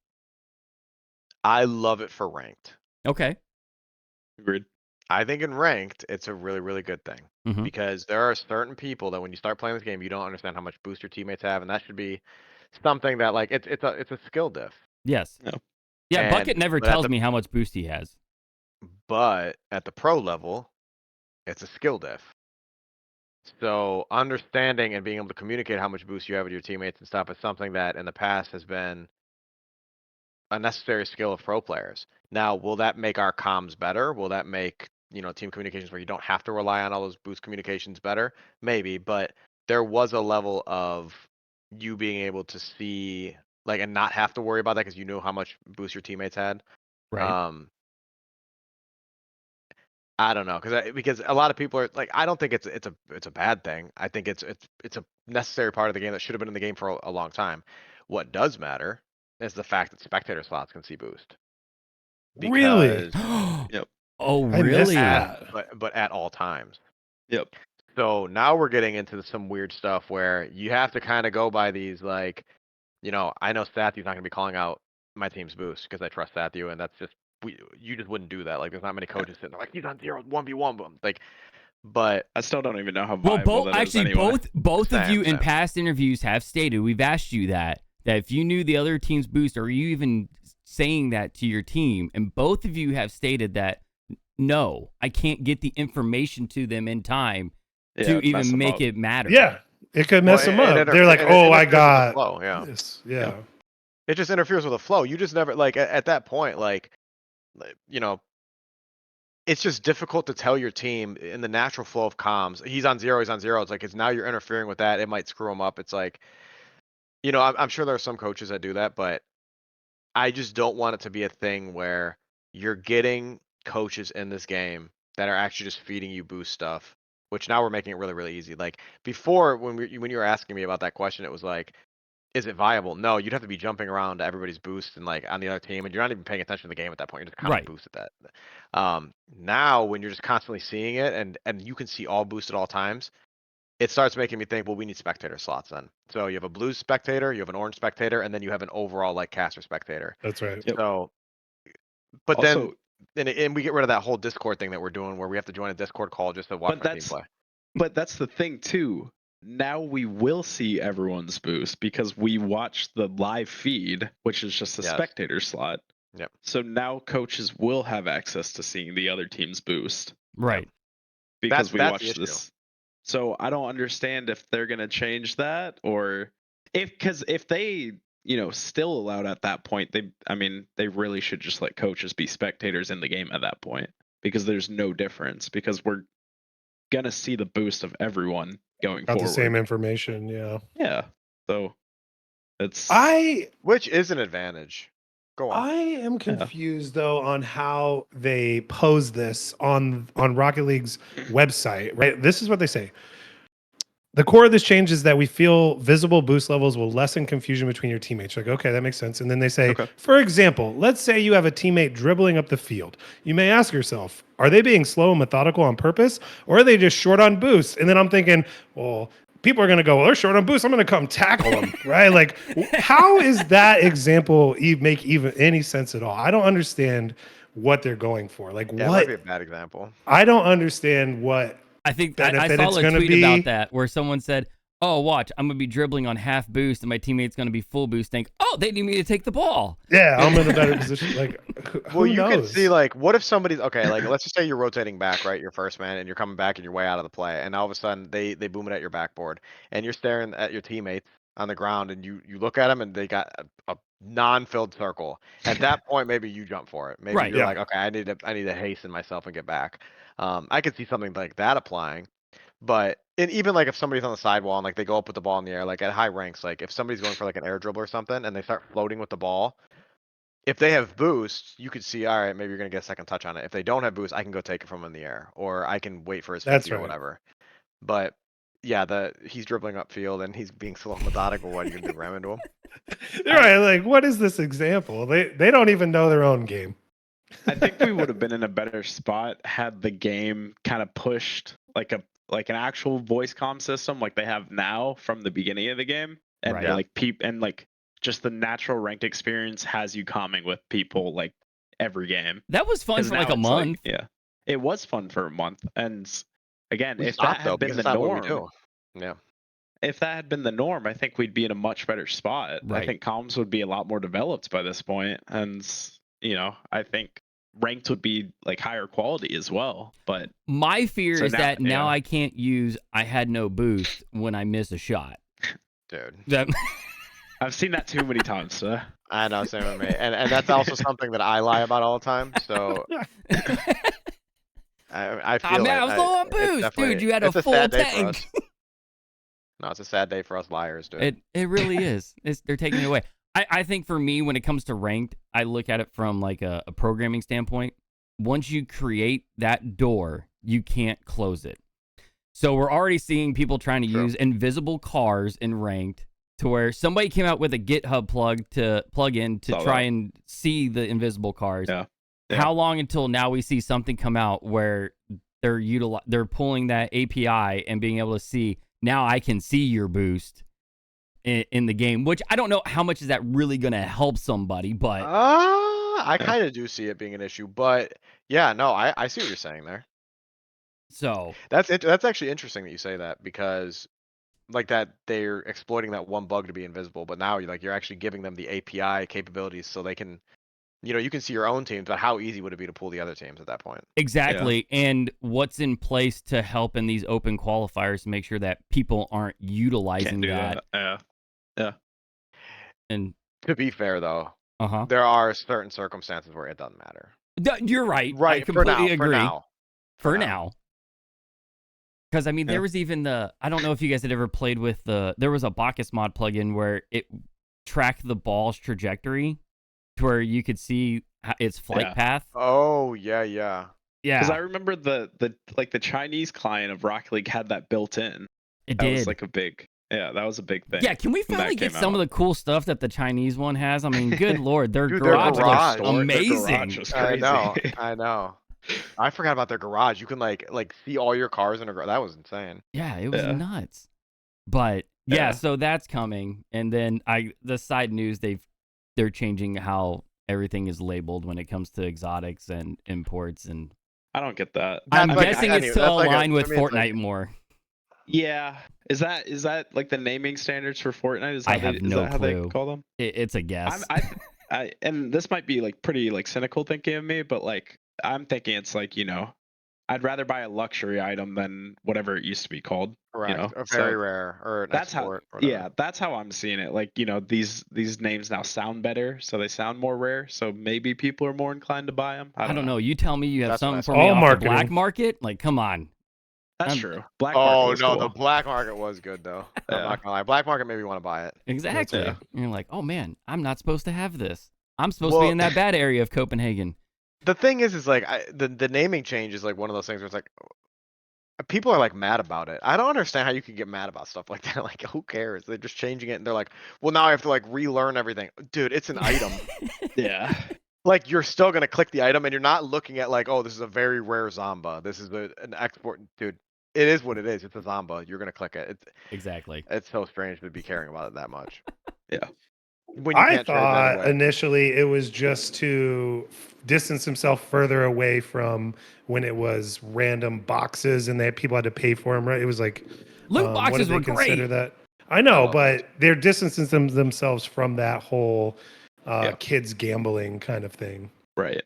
[SPEAKER 3] I love it for ranked.
[SPEAKER 1] Okay.
[SPEAKER 4] Agreed.
[SPEAKER 3] I think in ranked, it's a really, really good thing
[SPEAKER 1] Mhm.
[SPEAKER 3] because there are certain people that when you start playing this game, you don't understand how much boost your teammates have, and that should be something that like it's a skill diff.
[SPEAKER 1] Yes.
[SPEAKER 4] No.
[SPEAKER 1] Yeah,
[SPEAKER 3] And-
[SPEAKER 1] Bucket never
[SPEAKER 3] but at
[SPEAKER 1] tells
[SPEAKER 3] the-
[SPEAKER 1] me how much boost he has.
[SPEAKER 3] But at the pro level, it's a skill diff. So understanding and being able to communicate how much boost you have with your teammates and stuff is something that in the past has been a necessary skill of pro players. Now, will that make our comms better? Will that make, team communications where you don't have to rely on all those boost communications better? Maybe, but there was a level of you being able to see like and not have to worry about that because you knew how much boost your teammates had.
[SPEAKER 1] Right.
[SPEAKER 3] I don't know because a lot of people are like, I don't think it's a bad thing. I think it's a necessary part of the game that should have been in the game for a long time. What does matter is the fact that spectator slots can see boost.
[SPEAKER 2] Really?
[SPEAKER 3] Because
[SPEAKER 4] Yep.
[SPEAKER 1] Oh,
[SPEAKER 2] I missed
[SPEAKER 1] really?
[SPEAKER 2] that.
[SPEAKER 3] but at all times.
[SPEAKER 4] Yep.
[SPEAKER 3] So now we're getting into some weird stuff where you have to kind of go by these like, I know Sathew's not going to be calling out my team's boost because I trust Satthew, and that's just you just wouldn't do that. Like, there's not many coaches sitting there like he's on 0-1v1 boom. Like, but
[SPEAKER 4] I still don't even know how
[SPEAKER 1] Well,
[SPEAKER 4] viable
[SPEAKER 1] both
[SPEAKER 4] that is
[SPEAKER 1] actually
[SPEAKER 4] anyway.
[SPEAKER 1] both of you in
[SPEAKER 3] Same.
[SPEAKER 1] past interviews have stated, we've asked you that if you knew the other team's boost, or you even saying that to your team, and both of you have stated that no, I can't get the information to them in time
[SPEAKER 4] Yeah,
[SPEAKER 1] to
[SPEAKER 4] it'd mess
[SPEAKER 1] even
[SPEAKER 4] them
[SPEAKER 1] make
[SPEAKER 4] up.
[SPEAKER 1] it matter.
[SPEAKER 2] Yeah, it could mess them up.
[SPEAKER 3] it
[SPEAKER 2] They're like,
[SPEAKER 3] it
[SPEAKER 2] "Oh, I
[SPEAKER 3] interferes with the
[SPEAKER 2] got
[SPEAKER 3] flow, yeah.
[SPEAKER 2] this." Yeah.
[SPEAKER 3] It just interferes with the flow. You just never like at that point, like, it's just difficult to tell your team in the natural flow of comms. He's on 0. He's on 0. It's like it's now you're interfering with that. It might screw him up. It's like, I'm sure there are some coaches that do that, but I just don't want it to be a thing where you're getting coaches in this game that are actually just feeding you boost stuff, which now we're making it really, really easy. Like before, when you were asking me about that question, it was like, is it viable? No, you'd have to be jumping around to everybody's boost and like on the other team, and you're not even paying attention to the game at that point. You're just constantly
[SPEAKER 1] Right.
[SPEAKER 3] boost at that. Now when you're just constantly seeing it and you can see all boost at all times, it starts making me think, well, we need spectator slots then. So you have a blue spectator, you have an orange spectator, and then you have an overall like caster spectator.
[SPEAKER 2] That's right.
[SPEAKER 4] Yep.
[SPEAKER 3] So, but
[SPEAKER 4] Also,
[SPEAKER 3] then and we get rid of that whole Discord thing that we're doing, where we have to join a Discord call just to watch
[SPEAKER 4] But
[SPEAKER 3] our team play.
[SPEAKER 4] But that's the thing too. Now we will see everyone's boost because we watch the live feed, which is just a
[SPEAKER 3] Yes.
[SPEAKER 4] spectator slot.
[SPEAKER 3] Yep.
[SPEAKER 4] So now coaches will have access to seeing the other team's boost
[SPEAKER 1] Right.
[SPEAKER 4] because we
[SPEAKER 3] That's
[SPEAKER 4] watch
[SPEAKER 3] the issue.
[SPEAKER 4] this. So I don't understand if they're gonna change that or if they still allowed at that point, they really should just let coaches be spectators in the game at that point. because there's no difference, because we're gonna see the boost of everyone going
[SPEAKER 2] Got
[SPEAKER 4] forward.
[SPEAKER 2] the same information.
[SPEAKER 4] Yeah. So it's
[SPEAKER 3] which is an advantage. Go on.
[SPEAKER 2] I am confused though on how they pose this on Rocket League's website. Right, this is what they say. The core of this change is that we feel visible boost levels will lessen confusion between your teammates. Like, okay, that makes sense. And then they say, for example, let's say you have a teammate dribbling up the field. You may ask yourself, are they being slow and methodical on purpose, or are they just short on boost? And then I'm thinking, well, people are going to go, well, they're short on boost. I'm going to come tackle them, right? Like, how is that example make even any sense at all? I don't understand what they're going for. Like,
[SPEAKER 3] Yeah,
[SPEAKER 2] what?
[SPEAKER 3] It might be a bad example.
[SPEAKER 2] I don't understand what.
[SPEAKER 1] I think I saw a tweet about that where someone said, oh, watch, I'm going to be dribbling on half boost and my teammate's going to be full boost. Think, oh, they need me to take the ball.
[SPEAKER 2] Yeah, I'm in a better position. Like, who
[SPEAKER 3] you
[SPEAKER 2] knows?
[SPEAKER 3] can see, like, what if somebody's, okay, like, let's just say you're rotating back, right? You're first man and you're coming back and you're way out of the play. And all of a sudden they boom it at your backboard and you're staring at your teammates on the ground and you look at them and they got a non-filled circle. At that point, maybe you jump for it. Maybe you're like, okay, I need to hasten myself and get back. I could see something like that applying. But and even like if somebody's on the sidewall and like they go up with the ball in the air, like at high ranks, like if somebody's going for like an air dribble or something and they start floating with the ball, if they have boost, you could see, all right, maybe you're gonna get a second touch on it. If they don't have boost, I can go take it from him in the air, or I can wait for his 50 or whatever. But yeah, he's dribbling upfield and he's being slow and methodical. What are you gonna do, ram into him?
[SPEAKER 2] Right, like what is this example? They don't even know their own game.
[SPEAKER 4] I think we would have been in a better spot had the game kind of pushed like an actual voice comm system like they have now from the beginning of the game, and like just the natural ranked experience has you calming with people like every game.
[SPEAKER 1] That was fun for like a month.
[SPEAKER 4] Like, it was fun for a month. And again,
[SPEAKER 3] if
[SPEAKER 4] that had been the norm, if that had been the norm, I think we'd be in a much better spot. I think comms would be a lot more developed by this point, and I think ranked would be like higher quality as well. But
[SPEAKER 1] my fear is that now I can't use I had no boost when I miss a shot.
[SPEAKER 3] Dude.
[SPEAKER 4] I've seen that too many times, sir.
[SPEAKER 3] I know, same with me. And that's also something that I lie about all the time. So I feel
[SPEAKER 1] man, I was low on boost. Dude, you had a full tank.
[SPEAKER 3] No, it's a sad day for us liars, dude.
[SPEAKER 1] It really is. They're taking it away. I think for me, when it comes to ranked, I look at it from like a programming standpoint. Once you create that door, you can't close it. So we're already seeing people trying to use invisible cars in ranked to where somebody came out with a GitHub plug in to try and see the invisible cars.
[SPEAKER 4] Yeah.
[SPEAKER 1] How long until now we see something come out where they're pulling that API and being able to see, now I can see your boost in the game, which I don't know how much is that really going to help somebody, but
[SPEAKER 3] I kind of do see it being an issue, but yeah, no, I see what you're saying there.
[SPEAKER 1] So
[SPEAKER 3] that's actually interesting that you say that, because like that they're exploiting that one bug to be invisible, but now you're actually giving them the API capabilities so they can, you can see your own teams, but how easy would it be to pull the other teams at that point?
[SPEAKER 1] Exactly. Yeah. And what's in place to help in these open qualifiers to make sure that people aren't utilizing that.
[SPEAKER 4] Yeah.
[SPEAKER 1] And
[SPEAKER 3] to be fair though, there are certain circumstances where it doesn't matter.
[SPEAKER 1] You're right.
[SPEAKER 3] Right.
[SPEAKER 1] I completely agree.
[SPEAKER 3] For now.
[SPEAKER 1] Because I mean, there was even I don't know if you guys had ever played with there was a Bacchus mod plugin where it tracked the ball's trajectory to where you could see its flight path.
[SPEAKER 3] Oh, yeah.
[SPEAKER 4] Because I remember the Chinese client of Rocket League had that built in.
[SPEAKER 1] It
[SPEAKER 4] that
[SPEAKER 1] did.
[SPEAKER 4] Was like that was a big thing.
[SPEAKER 1] Yeah, can we finally get some of the cool stuff that the Chinese one has? I mean, good lord, their garage looks amazing.
[SPEAKER 4] Their garage was crazy.
[SPEAKER 3] I know. I forgot about their garage. You can like see all your cars in a garage. That was insane.
[SPEAKER 1] Yeah, it was nuts. But so that's coming. And then the side news, they're changing how everything is labeled when it comes to exotics and imports, and
[SPEAKER 4] I don't get that.
[SPEAKER 1] I'm guessing it's to align with Fortnite more.
[SPEAKER 4] Yeah. Is that like the naming standards for Fortnite?
[SPEAKER 1] I have no clue.
[SPEAKER 4] How they call them?
[SPEAKER 1] It's a guess.
[SPEAKER 4] And this might be like pretty like cynical thinking of me, but like I'm thinking it's like, I'd rather buy a luxury item than whatever it used to be called.
[SPEAKER 3] Correct.
[SPEAKER 4] You know,
[SPEAKER 3] A
[SPEAKER 4] so
[SPEAKER 3] very rare or an
[SPEAKER 4] that's how.
[SPEAKER 3] export. Or whatever.
[SPEAKER 4] Yeah, that's how I'm seeing it. Like, you know, these names now sound better, so they sound more rare. So maybe people are more inclined to buy them. I don't know.
[SPEAKER 1] You tell me you have
[SPEAKER 3] That's what I
[SPEAKER 1] something for
[SPEAKER 3] saw.
[SPEAKER 1] me
[SPEAKER 2] All
[SPEAKER 1] off the black
[SPEAKER 2] marketing.
[SPEAKER 1] market. Like, come on.
[SPEAKER 4] That's
[SPEAKER 1] I'm-
[SPEAKER 4] true. Black market
[SPEAKER 3] Oh
[SPEAKER 4] was
[SPEAKER 3] no,
[SPEAKER 4] cool.
[SPEAKER 3] the black market was good though. I'm
[SPEAKER 4] Yeah.
[SPEAKER 3] not gonna lie. Black market made me want to buy it.
[SPEAKER 1] Exactly.
[SPEAKER 4] Yeah.
[SPEAKER 1] And you're like, oh man, I'm not supposed to have this. I'm supposed to be
[SPEAKER 3] Well-
[SPEAKER 1] in that bad area of Copenhagen.
[SPEAKER 3] The thing is like the naming change is like one of those things where it's like people are like mad about it. I don't understand how you can get mad about stuff like that. Like, who cares? They're just changing it, and they're like, well, now I have to like relearn everything. Dude, it's an item.
[SPEAKER 4] Yeah.
[SPEAKER 3] Like, you're still gonna click the item, and you're not looking at like, oh, this is a very rare Zomba. This is an export. Dude, it is what it is. It's a Zomba. You're gonna click it.
[SPEAKER 1] Exactly.
[SPEAKER 3] It's so strange to be caring about it that much.
[SPEAKER 4] Yeah.
[SPEAKER 3] When you
[SPEAKER 2] I
[SPEAKER 3] can't trade it
[SPEAKER 2] thought
[SPEAKER 3] anyway.
[SPEAKER 2] initially it was just to distance himself further away from when it was random boxes and that people had to pay for them, right? It was like
[SPEAKER 1] Loot
[SPEAKER 2] what
[SPEAKER 1] boxes
[SPEAKER 2] did they
[SPEAKER 1] were
[SPEAKER 2] consider
[SPEAKER 1] great.
[SPEAKER 2] that? I know,
[SPEAKER 3] love
[SPEAKER 2] but they're distancing themselves from that whole
[SPEAKER 4] Yeah.
[SPEAKER 2] kids gambling kind of thing.
[SPEAKER 4] Right.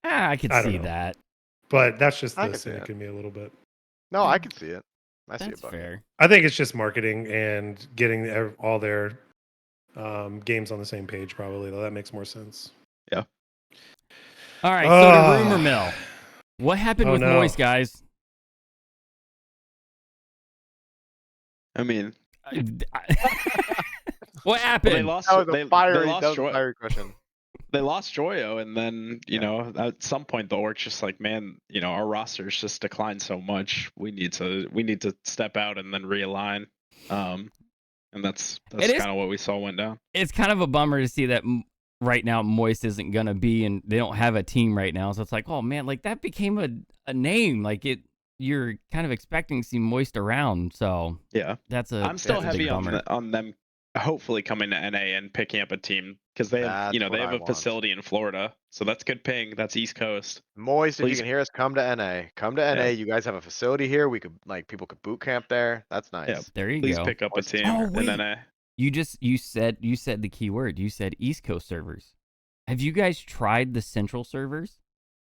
[SPEAKER 1] I could
[SPEAKER 2] I don't
[SPEAKER 1] see
[SPEAKER 2] know.
[SPEAKER 1] that.
[SPEAKER 2] But that's just
[SPEAKER 3] I
[SPEAKER 2] the
[SPEAKER 3] can see
[SPEAKER 2] cynic
[SPEAKER 3] it.
[SPEAKER 2] in me a little bit.
[SPEAKER 3] No, I can see it. I see
[SPEAKER 1] That's
[SPEAKER 3] it, Buck.
[SPEAKER 1] fair.
[SPEAKER 2] I think it's just marketing and getting all their games on the same page. Probably though, that makes more sense.
[SPEAKER 1] All right, so to
[SPEAKER 2] Ah.
[SPEAKER 1] rumor mill. What happened
[SPEAKER 2] Oh,
[SPEAKER 1] with
[SPEAKER 2] no.
[SPEAKER 1] Moist, guys?
[SPEAKER 4] I mean,
[SPEAKER 1] What
[SPEAKER 4] well,
[SPEAKER 1] happened?
[SPEAKER 4] they lost.
[SPEAKER 3] That was
[SPEAKER 4] They
[SPEAKER 3] a fiery,
[SPEAKER 4] lost
[SPEAKER 3] that was a
[SPEAKER 4] Joy.
[SPEAKER 3] fiery question.
[SPEAKER 4] They lost Joyo, and then you
[SPEAKER 3] Yeah.
[SPEAKER 4] know at some point the org's just like, man, you know our roster's just declined so much. We need to step out and then realign. And that's
[SPEAKER 1] It is-
[SPEAKER 4] kind of what we saw went down.
[SPEAKER 1] It's kind of a bummer to see that right now Moist isn't gonna be, and they don't have a team right now. So it's like, oh man, like that became a name. Like you're kind of expecting to see Moist around. So
[SPEAKER 4] Yeah,
[SPEAKER 1] that's a
[SPEAKER 4] I'm still
[SPEAKER 1] that's a big
[SPEAKER 4] heavy
[SPEAKER 1] bummer.
[SPEAKER 4] on them hopefully coming to NA and picking up a team because they have
[SPEAKER 3] That's
[SPEAKER 4] they
[SPEAKER 3] what
[SPEAKER 4] have
[SPEAKER 3] I
[SPEAKER 4] a
[SPEAKER 3] want.
[SPEAKER 4] facility in Florida, so that's good ping. That's East Coast.
[SPEAKER 3] Moist, if you
[SPEAKER 4] Please-
[SPEAKER 3] can hear us, come to NA. Come to NA.
[SPEAKER 4] Yeah.
[SPEAKER 3] You guys have a facility here. We could people could boot camp there. That's nice.
[SPEAKER 4] Yeah.
[SPEAKER 1] There you
[SPEAKER 4] Please
[SPEAKER 1] go.
[SPEAKER 4] pick up a
[SPEAKER 3] Moist is
[SPEAKER 4] team
[SPEAKER 1] Oh,
[SPEAKER 4] in
[SPEAKER 1] wait.
[SPEAKER 4] NA.
[SPEAKER 1] You said the key word. You said East Coast servers. Have you guys tried the Central servers?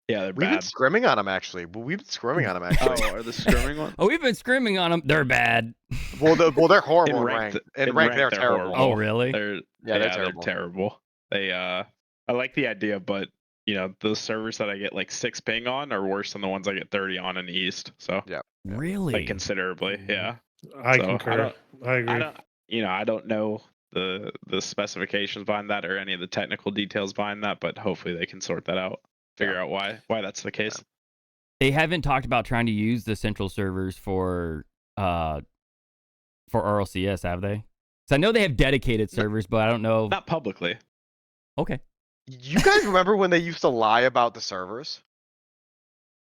[SPEAKER 4] Yeah, they're
[SPEAKER 3] We've been
[SPEAKER 4] bad.
[SPEAKER 3] scrimming on them actually. We've been scrimming on them actually.
[SPEAKER 4] Oh, are the scrimming ones?
[SPEAKER 1] Oh, we've been scrimming on them. They're bad.
[SPEAKER 3] Well, they're horrible in
[SPEAKER 4] ranked-
[SPEAKER 3] rank. In
[SPEAKER 4] in
[SPEAKER 3] rank,
[SPEAKER 4] ranked,
[SPEAKER 3] they're
[SPEAKER 4] they're
[SPEAKER 3] terrible.
[SPEAKER 4] horrible.
[SPEAKER 1] Oh, really?
[SPEAKER 4] They're
[SPEAKER 3] they're
[SPEAKER 4] terrible.
[SPEAKER 3] terrible.
[SPEAKER 4] They I like the idea, but you know those servers that I get like 6 ping on are worse than the ones I get 30 on in the East. So
[SPEAKER 1] Really?
[SPEAKER 4] like considerably, yeah.
[SPEAKER 2] I
[SPEAKER 4] So,
[SPEAKER 2] concur. I agree.
[SPEAKER 4] I don't know the specifications behind that or any of the technical details behind that, but hopefully they can sort that out, figure out why that's the case.
[SPEAKER 1] They haven't talked about trying to use the Central servers for RLCS, have they? So I know they have dedicated servers, but I don't know.
[SPEAKER 4] Not publicly.
[SPEAKER 1] Okay.
[SPEAKER 3] You guys remember when they used to lie about the servers?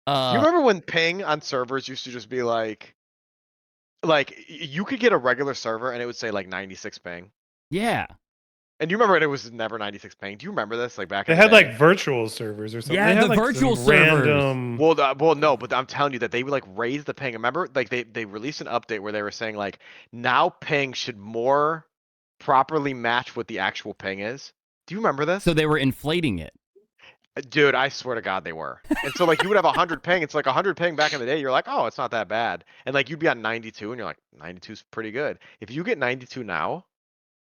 [SPEAKER 3] You remember when ping on servers used to just be like you could get a regular server and it would say like 96 ping.
[SPEAKER 1] Yeah.
[SPEAKER 3] And you remember it was never 96 ping. Do you remember this? Like back
[SPEAKER 2] They
[SPEAKER 3] in the
[SPEAKER 2] had
[SPEAKER 3] day?
[SPEAKER 2] like virtual servers or something.
[SPEAKER 1] Yeah,
[SPEAKER 2] They had,
[SPEAKER 1] the
[SPEAKER 2] like,
[SPEAKER 1] virtual
[SPEAKER 2] some
[SPEAKER 1] servers.
[SPEAKER 2] Random...
[SPEAKER 3] Well, no, but I'm telling you that they would like raise the ping. Remember, like they released an update where they were saying like now ping should more properly match what the actual ping is. Do you remember this?
[SPEAKER 1] So they were inflating it.
[SPEAKER 3] Dude, I swear to God they were. And so like you would have 100 ping. It's like 100 ping back in the day. You're like, oh, it's not that bad. And like you'd be on 92, and you're like, 92 is pretty good. If you get 92 now,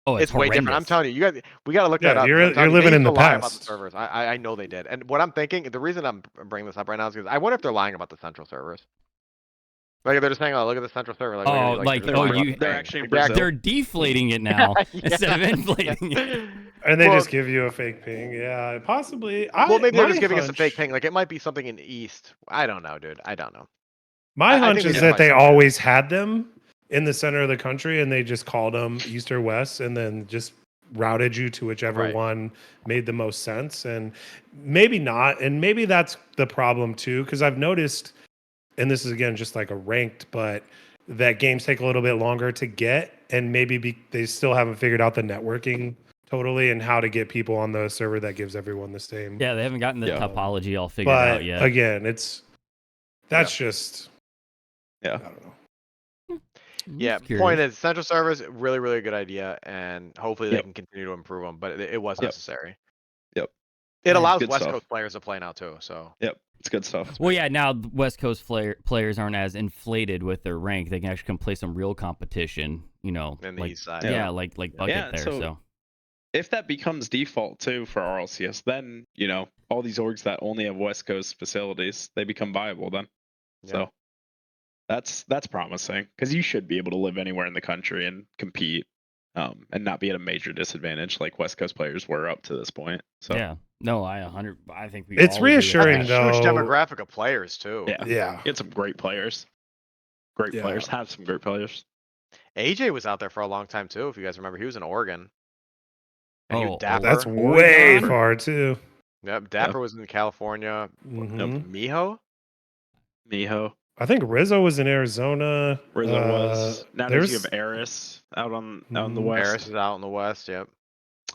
[SPEAKER 1] Oh,
[SPEAKER 3] it's way different. I'm
[SPEAKER 1] horrendous.
[SPEAKER 3] telling you, we got to look that
[SPEAKER 2] Yeah,
[SPEAKER 3] up.
[SPEAKER 2] you're
[SPEAKER 3] I'm telling you,
[SPEAKER 2] living
[SPEAKER 3] they
[SPEAKER 2] in
[SPEAKER 3] used
[SPEAKER 2] the
[SPEAKER 3] to lie about the
[SPEAKER 2] past.
[SPEAKER 3] servers. I know they did. And what I'm thinking, the reason I'm bringing this up right now is because I wonder if they're lying about the central servers. Like they're just saying, oh, look at the central server. Like, look at
[SPEAKER 1] Oh,
[SPEAKER 3] it,
[SPEAKER 1] like,
[SPEAKER 3] they're
[SPEAKER 1] oh,
[SPEAKER 3] lying about
[SPEAKER 1] you-
[SPEAKER 3] the
[SPEAKER 4] They're
[SPEAKER 3] ping.
[SPEAKER 4] actually in
[SPEAKER 3] Exactly.
[SPEAKER 1] They're deflating it now
[SPEAKER 3] Yeah.
[SPEAKER 1] instead of inflating it.
[SPEAKER 2] And they
[SPEAKER 3] Well-
[SPEAKER 2] just give you a fake ping. Yeah, possibly.
[SPEAKER 3] Well, maybe they're
[SPEAKER 2] my
[SPEAKER 3] just giving us a
[SPEAKER 2] hunch-
[SPEAKER 3] fake ping. Like it might be something in the east. I don't know, dude. I don't know.
[SPEAKER 2] My
[SPEAKER 3] I
[SPEAKER 2] hunch
[SPEAKER 3] think
[SPEAKER 2] is
[SPEAKER 3] they
[SPEAKER 2] that
[SPEAKER 3] just
[SPEAKER 2] they
[SPEAKER 3] might-
[SPEAKER 2] always had them in the center of the country and they just called them east or west and then just routed you to whichever
[SPEAKER 3] Right.
[SPEAKER 2] one made the most sense. And maybe not. And maybe that's the problem too, because I've noticed, and this is again just like a ranked, but that games take a little bit longer to get, and maybe they still haven't figured out the networking totally and how to get people on the server that gives everyone the same.
[SPEAKER 1] Yeah, they haven't gotten the
[SPEAKER 4] Yeah.
[SPEAKER 1] topology all figured
[SPEAKER 2] But
[SPEAKER 1] out yet.
[SPEAKER 2] again, that's just,
[SPEAKER 4] Yeah.
[SPEAKER 2] I don't know.
[SPEAKER 3] Yeah,
[SPEAKER 1] Just curious.
[SPEAKER 3] point is, central servers, really, really good idea, and hopefully they
[SPEAKER 4] Yep.
[SPEAKER 3] can continue to improve them. But it was
[SPEAKER 4] Yep.
[SPEAKER 3] necessary. It allows
[SPEAKER 4] good
[SPEAKER 3] West
[SPEAKER 4] stuff.
[SPEAKER 3] Coast players to play now too. So
[SPEAKER 4] Yep, it's good stuff.
[SPEAKER 1] Well, yeah, now the West Coast players aren't as inflated with their rank. They can actually come play some real competition,
[SPEAKER 3] in the
[SPEAKER 1] like,
[SPEAKER 3] East side.
[SPEAKER 1] yeah, like Bucket
[SPEAKER 4] Yeah,
[SPEAKER 1] there.
[SPEAKER 4] so-
[SPEAKER 1] So
[SPEAKER 4] If that becomes default too for RLCS, then all these orgs that only have West Coast facilities, they become viable then.
[SPEAKER 3] Yeah.
[SPEAKER 4] So that's promising because you should be able to live anywhere in the country and compete, and not be at a major disadvantage like West Coast players were up to this point. So
[SPEAKER 1] yeah, no, I think we.
[SPEAKER 2] It's
[SPEAKER 1] all agree with
[SPEAKER 2] reassuring,
[SPEAKER 1] that.
[SPEAKER 3] Huge
[SPEAKER 2] though.
[SPEAKER 3] demographic of players too.
[SPEAKER 4] yeah,
[SPEAKER 2] Yeah.
[SPEAKER 4] get some great players. Great
[SPEAKER 2] Yeah.
[SPEAKER 4] players have some great players.
[SPEAKER 3] AJ was out there for a long time too. If you guys remember, he was in Oregon. And he
[SPEAKER 1] Oh,
[SPEAKER 3] was Dapper.
[SPEAKER 2] That's way
[SPEAKER 1] Oregon?
[SPEAKER 2] far too.
[SPEAKER 3] Yep, Dapper was in California.
[SPEAKER 2] Mhm.
[SPEAKER 4] Miho,
[SPEAKER 2] I think Rizzo was in Arizona.
[SPEAKER 4] Rizzo was. Nowadays you
[SPEAKER 2] there's
[SPEAKER 4] have Eris out on the
[SPEAKER 2] Mhm.
[SPEAKER 4] west.
[SPEAKER 3] Paris is out in the West. Yep.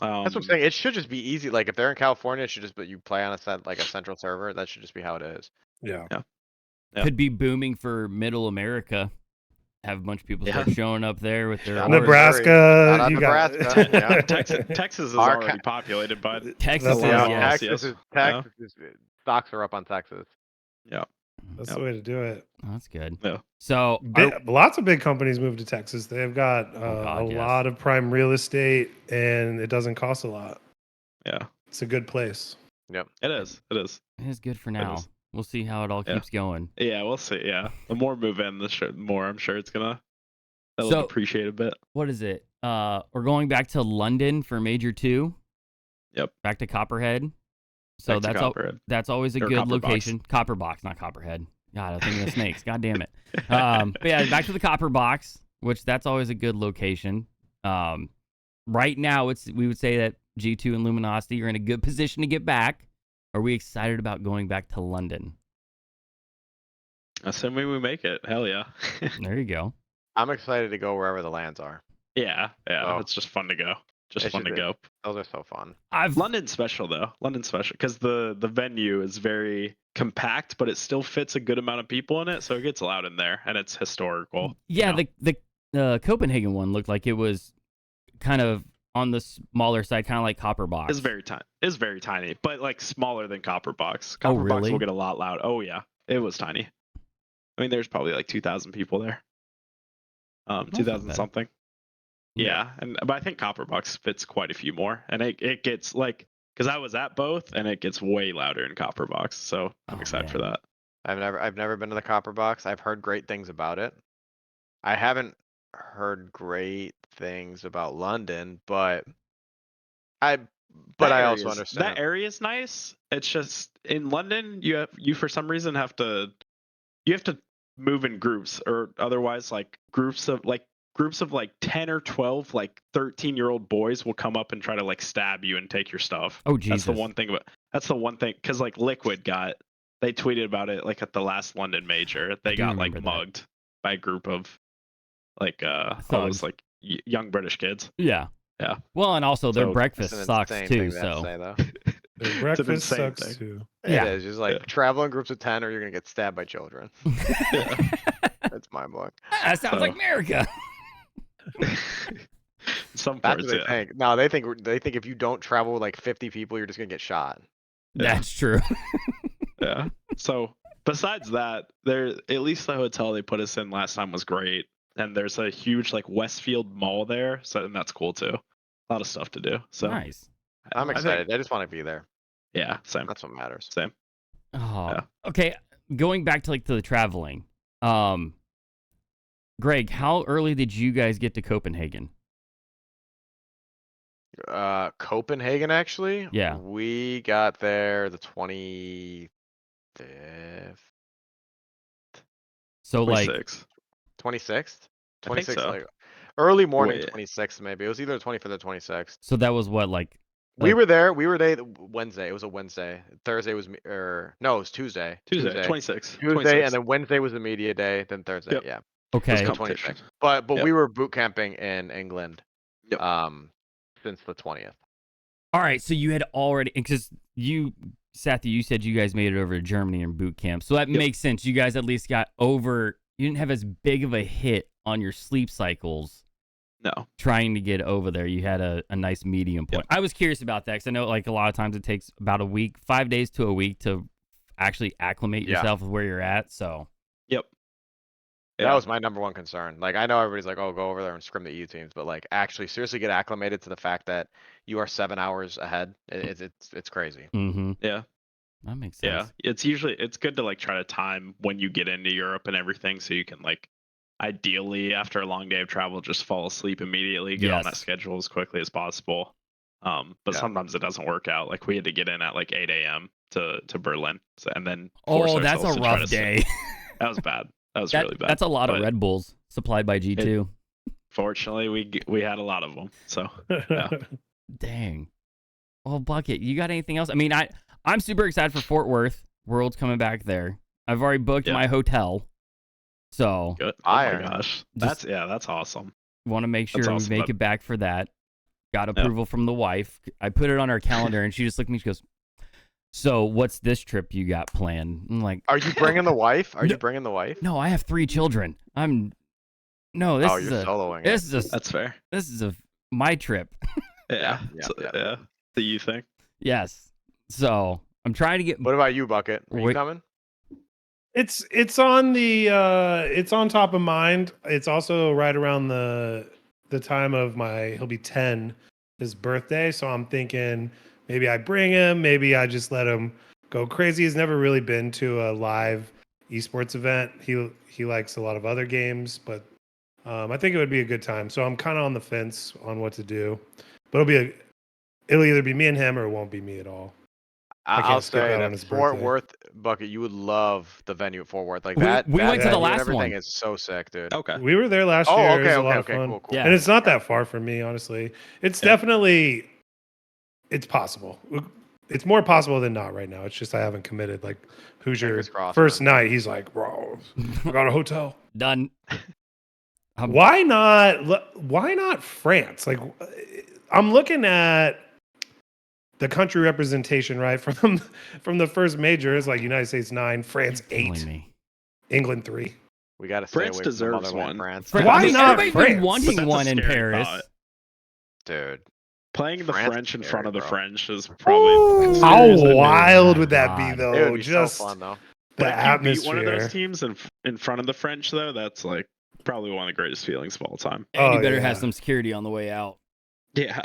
[SPEAKER 3] That's what I'm
[SPEAKER 4] Um,
[SPEAKER 3] saying. It should just be easy. Like if they're in California, it should just. But you play on a central server. That should just be how it is.
[SPEAKER 2] yeah.
[SPEAKER 4] Yeah.
[SPEAKER 1] Could be booming for Middle America. Have a bunch of people start
[SPEAKER 4] Yeah.
[SPEAKER 1] showing up there with their
[SPEAKER 3] Shout out
[SPEAKER 1] orders.
[SPEAKER 2] Nebraska.
[SPEAKER 3] Shout out
[SPEAKER 2] You got
[SPEAKER 3] Nebraska, yeah.
[SPEAKER 4] Texas is
[SPEAKER 3] Our
[SPEAKER 4] already populated by
[SPEAKER 1] Texas
[SPEAKER 2] That's
[SPEAKER 1] is,
[SPEAKER 2] what
[SPEAKER 3] Yeah,
[SPEAKER 2] I'm
[SPEAKER 1] yeah.
[SPEAKER 3] Texas is stocks are up on Texas.
[SPEAKER 2] That's
[SPEAKER 4] Yep.
[SPEAKER 2] the way to do it.
[SPEAKER 1] Oh, that's good.
[SPEAKER 4] Yeah.
[SPEAKER 1] So
[SPEAKER 2] Lots of big companies moved to Texas. They've got
[SPEAKER 1] God,
[SPEAKER 2] a
[SPEAKER 1] yes.
[SPEAKER 2] lot of prime real estate, and it doesn't cost a lot.
[SPEAKER 4] Yeah,
[SPEAKER 2] It's a good place.
[SPEAKER 4] it is. It is.
[SPEAKER 1] it is good for now.
[SPEAKER 4] is.
[SPEAKER 1] We'll see how it all
[SPEAKER 4] Yeah.
[SPEAKER 1] keeps going.
[SPEAKER 4] Yeah, we'll see. Yeah, the more move in, the more I'm sure it's gonna that'll
[SPEAKER 1] So-
[SPEAKER 4] appreciate a bit.
[SPEAKER 1] What is it? We're going back to London for Major 2.
[SPEAKER 4] Yep.
[SPEAKER 1] Back to Copperhead. So
[SPEAKER 4] Back to Copperhead.
[SPEAKER 1] that's always a
[SPEAKER 4] Or
[SPEAKER 1] good
[SPEAKER 4] Copperbox.
[SPEAKER 1] location. Copperbox, not Copperhead. God, I think of the snakes. God damn it. But yeah, back to the Copperbox, which that's always a good location. Right now, we would say that G2 and Luminosity are in a good position to get back. Are we excited about going back to London?
[SPEAKER 4] Assuming we make it, hell yeah.
[SPEAKER 1] There you go.
[SPEAKER 3] I'm excited to go wherever the lands are.
[SPEAKER 4] yeah.
[SPEAKER 3] Oh.
[SPEAKER 4] It's just fun to go. Just
[SPEAKER 3] It
[SPEAKER 4] fun
[SPEAKER 3] should
[SPEAKER 4] to
[SPEAKER 3] be.
[SPEAKER 4] go.
[SPEAKER 3] Those are so fun.
[SPEAKER 4] London's special though. London's special because the venue is very compact, but it still fits a good amount of people in it, so it gets loud in there, and it's historical.
[SPEAKER 1] Yeah, the Copenhagen one looked like it was kind of on the smaller side, kind of like Copperbox.
[SPEAKER 4] It's very tiny. It's very tiny, but like smaller than Copperbox.
[SPEAKER 1] Oh,
[SPEAKER 4] Copperbox
[SPEAKER 1] really?
[SPEAKER 4] will get a lot loud. Oh yeah, it was tiny. I mean, there's probably like 2,000 people there.
[SPEAKER 1] That's not
[SPEAKER 4] 2,000
[SPEAKER 1] bad.
[SPEAKER 4] something. Yeah, but I think Copperbox fits quite a few more, and it gets like because I was at both, and it gets way louder in Copperbox, so I'm
[SPEAKER 1] Oh,
[SPEAKER 4] excited
[SPEAKER 1] man.
[SPEAKER 4] for that.
[SPEAKER 3] I've never been to the Copper Box. I've heard great things about it. I haven't heard great things about London, but I also understand.
[SPEAKER 4] that area is nice. It's just in London, you for some reason have to move in groups, or otherwise like groups of like 10 or 12 like 13-year-old boys will come up and try to like stab you and take your stuff.
[SPEAKER 1] Oh, Jesus.
[SPEAKER 4] That's the one thing because like Liquid they tweeted about it like at the last London major. They
[SPEAKER 1] do
[SPEAKER 4] got like
[SPEAKER 1] remember that.
[SPEAKER 4] mugged by a group of like all
[SPEAKER 1] Thugs.
[SPEAKER 4] those like young British kids.
[SPEAKER 1] Yeah.
[SPEAKER 4] Yeah.
[SPEAKER 1] Well, and also their
[SPEAKER 4] So-
[SPEAKER 1] breakfast
[SPEAKER 3] That's an
[SPEAKER 1] sucks
[SPEAKER 3] insane
[SPEAKER 1] too.
[SPEAKER 3] thing to have to
[SPEAKER 1] So
[SPEAKER 3] say, though.
[SPEAKER 2] The breakfast
[SPEAKER 4] insane
[SPEAKER 2] sucks
[SPEAKER 4] thing.
[SPEAKER 2] too.
[SPEAKER 1] Yeah.
[SPEAKER 3] It is just like travel in groups of 10 or you're gonna get stabbed by children. That's my book.
[SPEAKER 1] that sounds like
[SPEAKER 4] So-
[SPEAKER 1] America.
[SPEAKER 4] Some
[SPEAKER 3] That's
[SPEAKER 4] parts,
[SPEAKER 3] what they
[SPEAKER 4] yeah.
[SPEAKER 3] think. No, they think if you don't travel with like 50 people, you're just gonna get shot.
[SPEAKER 4] Yeah.
[SPEAKER 1] That's true.
[SPEAKER 4] Yeah. So besides that, at least the hotel they put us in last time was great, and there's a huge like Westfield Mall there, so and that's cool too. A lot of stuff to do. So
[SPEAKER 1] Nice.
[SPEAKER 3] I'm
[SPEAKER 4] I think-
[SPEAKER 3] excited. I just want to be there.
[SPEAKER 4] yeah, same.
[SPEAKER 3] That's what matters.
[SPEAKER 4] Same.
[SPEAKER 1] Oh,
[SPEAKER 4] Yeah.
[SPEAKER 1] okay. Going back to the traveling. Greg, how early did you guys get to Copenhagen?
[SPEAKER 3] Copenhagen, actually.
[SPEAKER 1] Yeah.
[SPEAKER 3] We got there the 25th,
[SPEAKER 1] So like
[SPEAKER 4] 26.
[SPEAKER 3] 26th,
[SPEAKER 4] I think
[SPEAKER 3] 26th,
[SPEAKER 4] so.
[SPEAKER 3] like early morning,
[SPEAKER 4] Wait.
[SPEAKER 3] 26th maybe. It was either the 25th or 26th.
[SPEAKER 1] so that was what like
[SPEAKER 3] We
[SPEAKER 1] Like-
[SPEAKER 3] were there. We were there Wednesday. It was a Wednesday. Thursday was no, it was Tuesday.
[SPEAKER 4] Tuesday. 26.
[SPEAKER 3] Tuesday,
[SPEAKER 4] 26.
[SPEAKER 3] and then Wednesday was the media day. Then Thursday,
[SPEAKER 4] Yep.
[SPEAKER 3] yeah,
[SPEAKER 1] okay.
[SPEAKER 3] the
[SPEAKER 4] competition.
[SPEAKER 3] 26th. But
[SPEAKER 4] Yep.
[SPEAKER 3] we were boot camping in England,
[SPEAKER 4] Yep.
[SPEAKER 3] since the 20th.
[SPEAKER 1] All right, so you had already because Satthew, you said you guys made it over to Germany in boot camp, so that
[SPEAKER 4] Yep.
[SPEAKER 1] makes sense. You guys at least got over. You didn't have as big of a hit on your sleep cycles
[SPEAKER 4] No.
[SPEAKER 1] trying to get over there, you had a nice medium point. I was curious about that because I know like a lot of times it takes about a week, 5 days to a week to actually acclimate yourself with where you're at. So
[SPEAKER 4] Yep.
[SPEAKER 3] That was my number one concern. Like, I know everybody's like, oh, go over there and scrim the EU teams, but like, actually, seriously get acclimated to the fact that you are 7 hours ahead. It's crazy.
[SPEAKER 4] Yeah.
[SPEAKER 1] That makes sense.
[SPEAKER 4] Yeah. It's good to like try to time when you get into Europe and everything, so you can like, ideally after a long day of travel, just fall asleep immediately, get on that schedule as quickly as possible. But sometimes it doesn't work out. Like we had to get in at like 8 a.m. to Berlin, and then
[SPEAKER 1] that's a rough day.
[SPEAKER 4] That was bad. That was really bad.
[SPEAKER 1] That's a lot of Red Bulls supplied by G2.
[SPEAKER 4] Fortunately, we had a lot of them. So yeah.
[SPEAKER 1] Dang. Well, Bucket, you got anything else? I mean, I'm super excited for Fort Worth. World's coming back there. I've already booked my hotel. So
[SPEAKER 4] good. Oh my gosh. That's awesome.
[SPEAKER 1] Want to make sure we make it back for that. Got approval from the wife. I put it on our calendar and she just looked at me. She goes, "So what's this trip you got planned?" I'm like,
[SPEAKER 3] "Are you bringing the wife? Are you bringing the wife?"
[SPEAKER 1] No, I have 3 children. This is
[SPEAKER 3] soloing.
[SPEAKER 4] That's fair.
[SPEAKER 1] This is my trip.
[SPEAKER 4] Yeah. The you thing.
[SPEAKER 1] Yes. So I'm trying to get.
[SPEAKER 3] What about you, Bucket? Are you coming?
[SPEAKER 2] It's on the it's on top of mind. It's also right around the time of he'll be 10, his birthday. So I'm thinking maybe I bring him, maybe I just let him go crazy. He's never really been to a live esports event. He likes a lot of other games, but I think it would be a good time. So I'm kind of on the fence on what to do. But it'll either be me and him or it won't be me at all.
[SPEAKER 3] I'll say that Fort Worth, Bucket, you would love the venue at Fort Worth. Like that.
[SPEAKER 1] We went to the last
[SPEAKER 3] everything
[SPEAKER 1] one.
[SPEAKER 3] is so sick, dude.
[SPEAKER 2] Okay. We were there last year. It was a lot of fun.
[SPEAKER 3] Cool.
[SPEAKER 2] Yeah. And it's not that far from me, honestly. It's definitely, it's possible. It's more possible than not right now. It's just I haven't committed. Like Hoosier first night, he's like, "Bro, I got a hotel."
[SPEAKER 1] Done.
[SPEAKER 2] Why not France? Like, I'm looking at the country representation, right? From the first major, it's like United States 9, France 8, England 3.
[SPEAKER 3] We got to stay
[SPEAKER 4] France
[SPEAKER 3] away
[SPEAKER 4] deserves
[SPEAKER 3] from
[SPEAKER 4] one.
[SPEAKER 3] France.
[SPEAKER 2] Why not
[SPEAKER 1] everybody's
[SPEAKER 2] France?
[SPEAKER 1] been wanting one in Paris.
[SPEAKER 3] Dude.
[SPEAKER 4] Playing the French in front of the French is probably
[SPEAKER 2] how wild would that be, though?
[SPEAKER 3] It would be just so fun, though.
[SPEAKER 2] The atmosphere.
[SPEAKER 4] If you beat one of those teams in front of the French, though, that's like probably one of the greatest feelings of all time.
[SPEAKER 1] And you better have some security on the way out.
[SPEAKER 4] Yeah.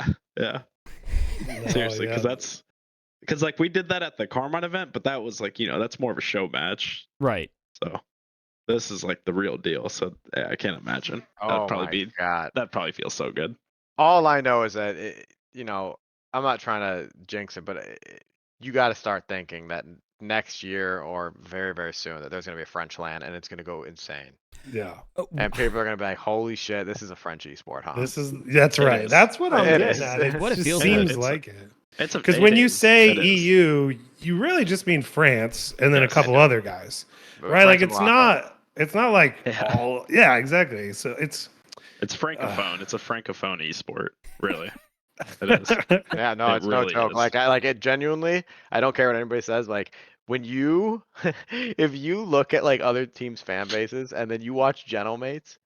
[SPEAKER 4] Seriously, because like we did that at the Carmine event, but that was like, that's more of a show match.
[SPEAKER 1] Right.
[SPEAKER 4] So this is like the real deal. So yeah, I can't imagine. That'd probably feel so good.
[SPEAKER 3] All I know is that, I'm not trying to jinx it, but you got to start thinking that next year or very, very soon that there's going to be a French LAN and it's going to go insane.
[SPEAKER 2] Yeah.
[SPEAKER 3] And people are going to be like, holy shit, this is a French esport, huh?
[SPEAKER 2] That's right. That's what I'm getting at.
[SPEAKER 1] It
[SPEAKER 2] seems like it.
[SPEAKER 4] It's
[SPEAKER 2] because when you say EU, you really just mean France and then a couple other guys, right? Like it's not like all. Yeah, exactly. So it's
[SPEAKER 4] francophone. It's a francophone esport, really. It is.
[SPEAKER 3] Yeah, no, it's really no joke. Like it genuinely. I don't care what anybody says. Like when you, if you look at like other teams' fan bases and then you watch Gentlemates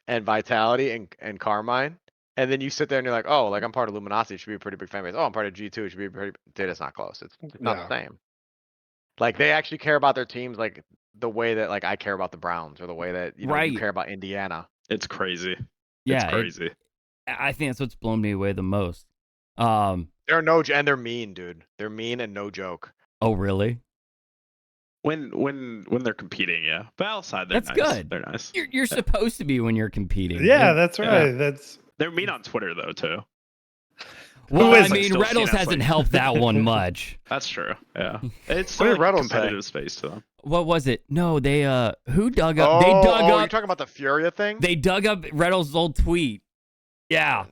[SPEAKER 3] and Vitality and Carmine. And then you sit there and you're like, oh, like I'm part of Luminosity, it should be a pretty big fan base. Oh, I'm part of G2, it should be pretty. Dude, it's not close. It's not the same. Like they actually care about their teams like the way that like I care about the Browns or the way that you care about Indiana.
[SPEAKER 4] It's crazy.
[SPEAKER 1] Yeah,
[SPEAKER 4] it's crazy.
[SPEAKER 1] I think that's what's blown me away the most.
[SPEAKER 3] They're mean, dude. They're mean and no joke.
[SPEAKER 1] Oh, really?
[SPEAKER 4] When they're competing, yeah. But outside,
[SPEAKER 1] that's
[SPEAKER 4] nice.
[SPEAKER 1] Good.
[SPEAKER 4] They're nice.
[SPEAKER 1] You're supposed to be when you're competing.
[SPEAKER 2] Yeah, that's right.
[SPEAKER 4] They're mean on Twitter though too.
[SPEAKER 1] Well, I mean, Reddles hasn't helped that one much.
[SPEAKER 4] That's true. Yeah, it's still a competitive space to them.
[SPEAKER 1] What was it? No, they who dug up? They dug up.
[SPEAKER 3] You're talking about the Furia thing?
[SPEAKER 1] They dug up Reddles' old tweet. Yeah.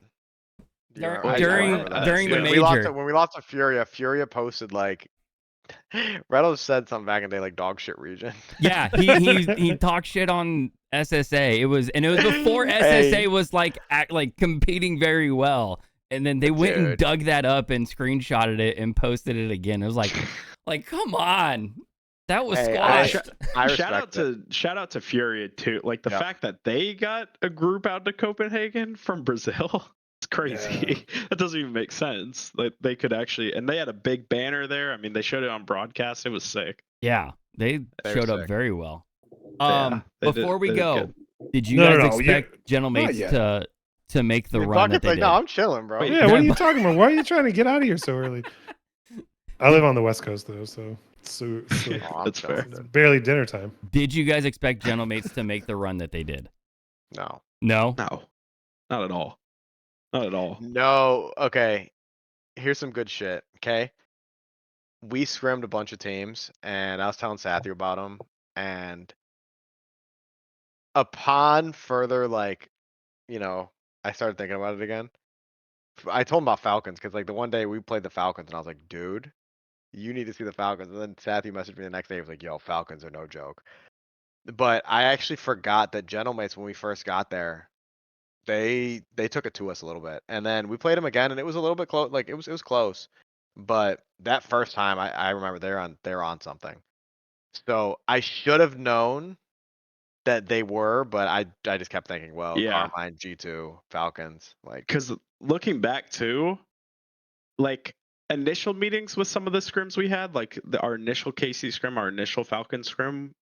[SPEAKER 1] During the major.
[SPEAKER 3] When we lost to Furia posted like. Reddles said something back in the day like dog shit region.
[SPEAKER 1] Yeah, he talked shit on SSA. It was before SSA was like competing very well. And then they went and dug that up and screenshotted it and posted it again. It was like come on. That was
[SPEAKER 3] Hey,
[SPEAKER 1] squashed.
[SPEAKER 3] I
[SPEAKER 4] shout out
[SPEAKER 3] respect it.
[SPEAKER 4] to Furia too. Like the
[SPEAKER 3] Yep.
[SPEAKER 4] fact that they got a group out to Copenhagen from Brazil. It's crazy. That doesn't even make sense. Like they could actually, and they had a big banner there. I mean, they showed it on broadcast. It was sick.
[SPEAKER 1] Yeah, they
[SPEAKER 3] They were
[SPEAKER 1] showed up
[SPEAKER 3] sick.
[SPEAKER 1] very well.
[SPEAKER 4] Yeah, they
[SPEAKER 1] Before we
[SPEAKER 4] they did
[SPEAKER 1] go,
[SPEAKER 4] good.
[SPEAKER 1] did you
[SPEAKER 2] No,
[SPEAKER 1] guys
[SPEAKER 2] no, no,
[SPEAKER 1] expect
[SPEAKER 2] not
[SPEAKER 1] Gentlemates
[SPEAKER 2] yet.
[SPEAKER 1] to make the
[SPEAKER 3] I mean,
[SPEAKER 1] run that
[SPEAKER 3] Bucket's
[SPEAKER 1] they
[SPEAKER 3] like,
[SPEAKER 1] did?
[SPEAKER 3] no, I'm chilling, bro.
[SPEAKER 4] Wait,
[SPEAKER 2] Yeah, what are you talking about? Why are you trying to get out of here so early? I live on the West Coast though, so
[SPEAKER 3] Oh, I'm
[SPEAKER 4] That's
[SPEAKER 3] chilling,
[SPEAKER 4] fair.
[SPEAKER 2] it's
[SPEAKER 3] dude.
[SPEAKER 2] barely dinner time.
[SPEAKER 1] Did you guys expect Gentlemates to make the run that they did?
[SPEAKER 3] No.
[SPEAKER 1] No.
[SPEAKER 4] No, not at all. Not at all.
[SPEAKER 3] No. Okay. Here's some good shit. Okay. We scrimmed a bunch of teams, and I was telling Satthew about them. And upon further, like, I started thinking about it again. I told him about Falcons because, like, the one day we played the Falcons, and I was like, dude, you need to see the Falcons. And then Satthew messaged me the next day. He was like, yo, Falcons are no joke. But I actually forgot that Gentlemates, when we first got there, they took it to us a little bit, and then we played them again, and it was a little bit close. Like it was close, but that first time, I remember they're on something. So I should have known that they were, but I just kept thinking, well,
[SPEAKER 4] Yeah.
[SPEAKER 3] Carmine, G2, Falcons, like
[SPEAKER 4] Because looking back too, like initial meetings with some of the scrims we had, like our initial KC scrim, our initial Falcon scrim,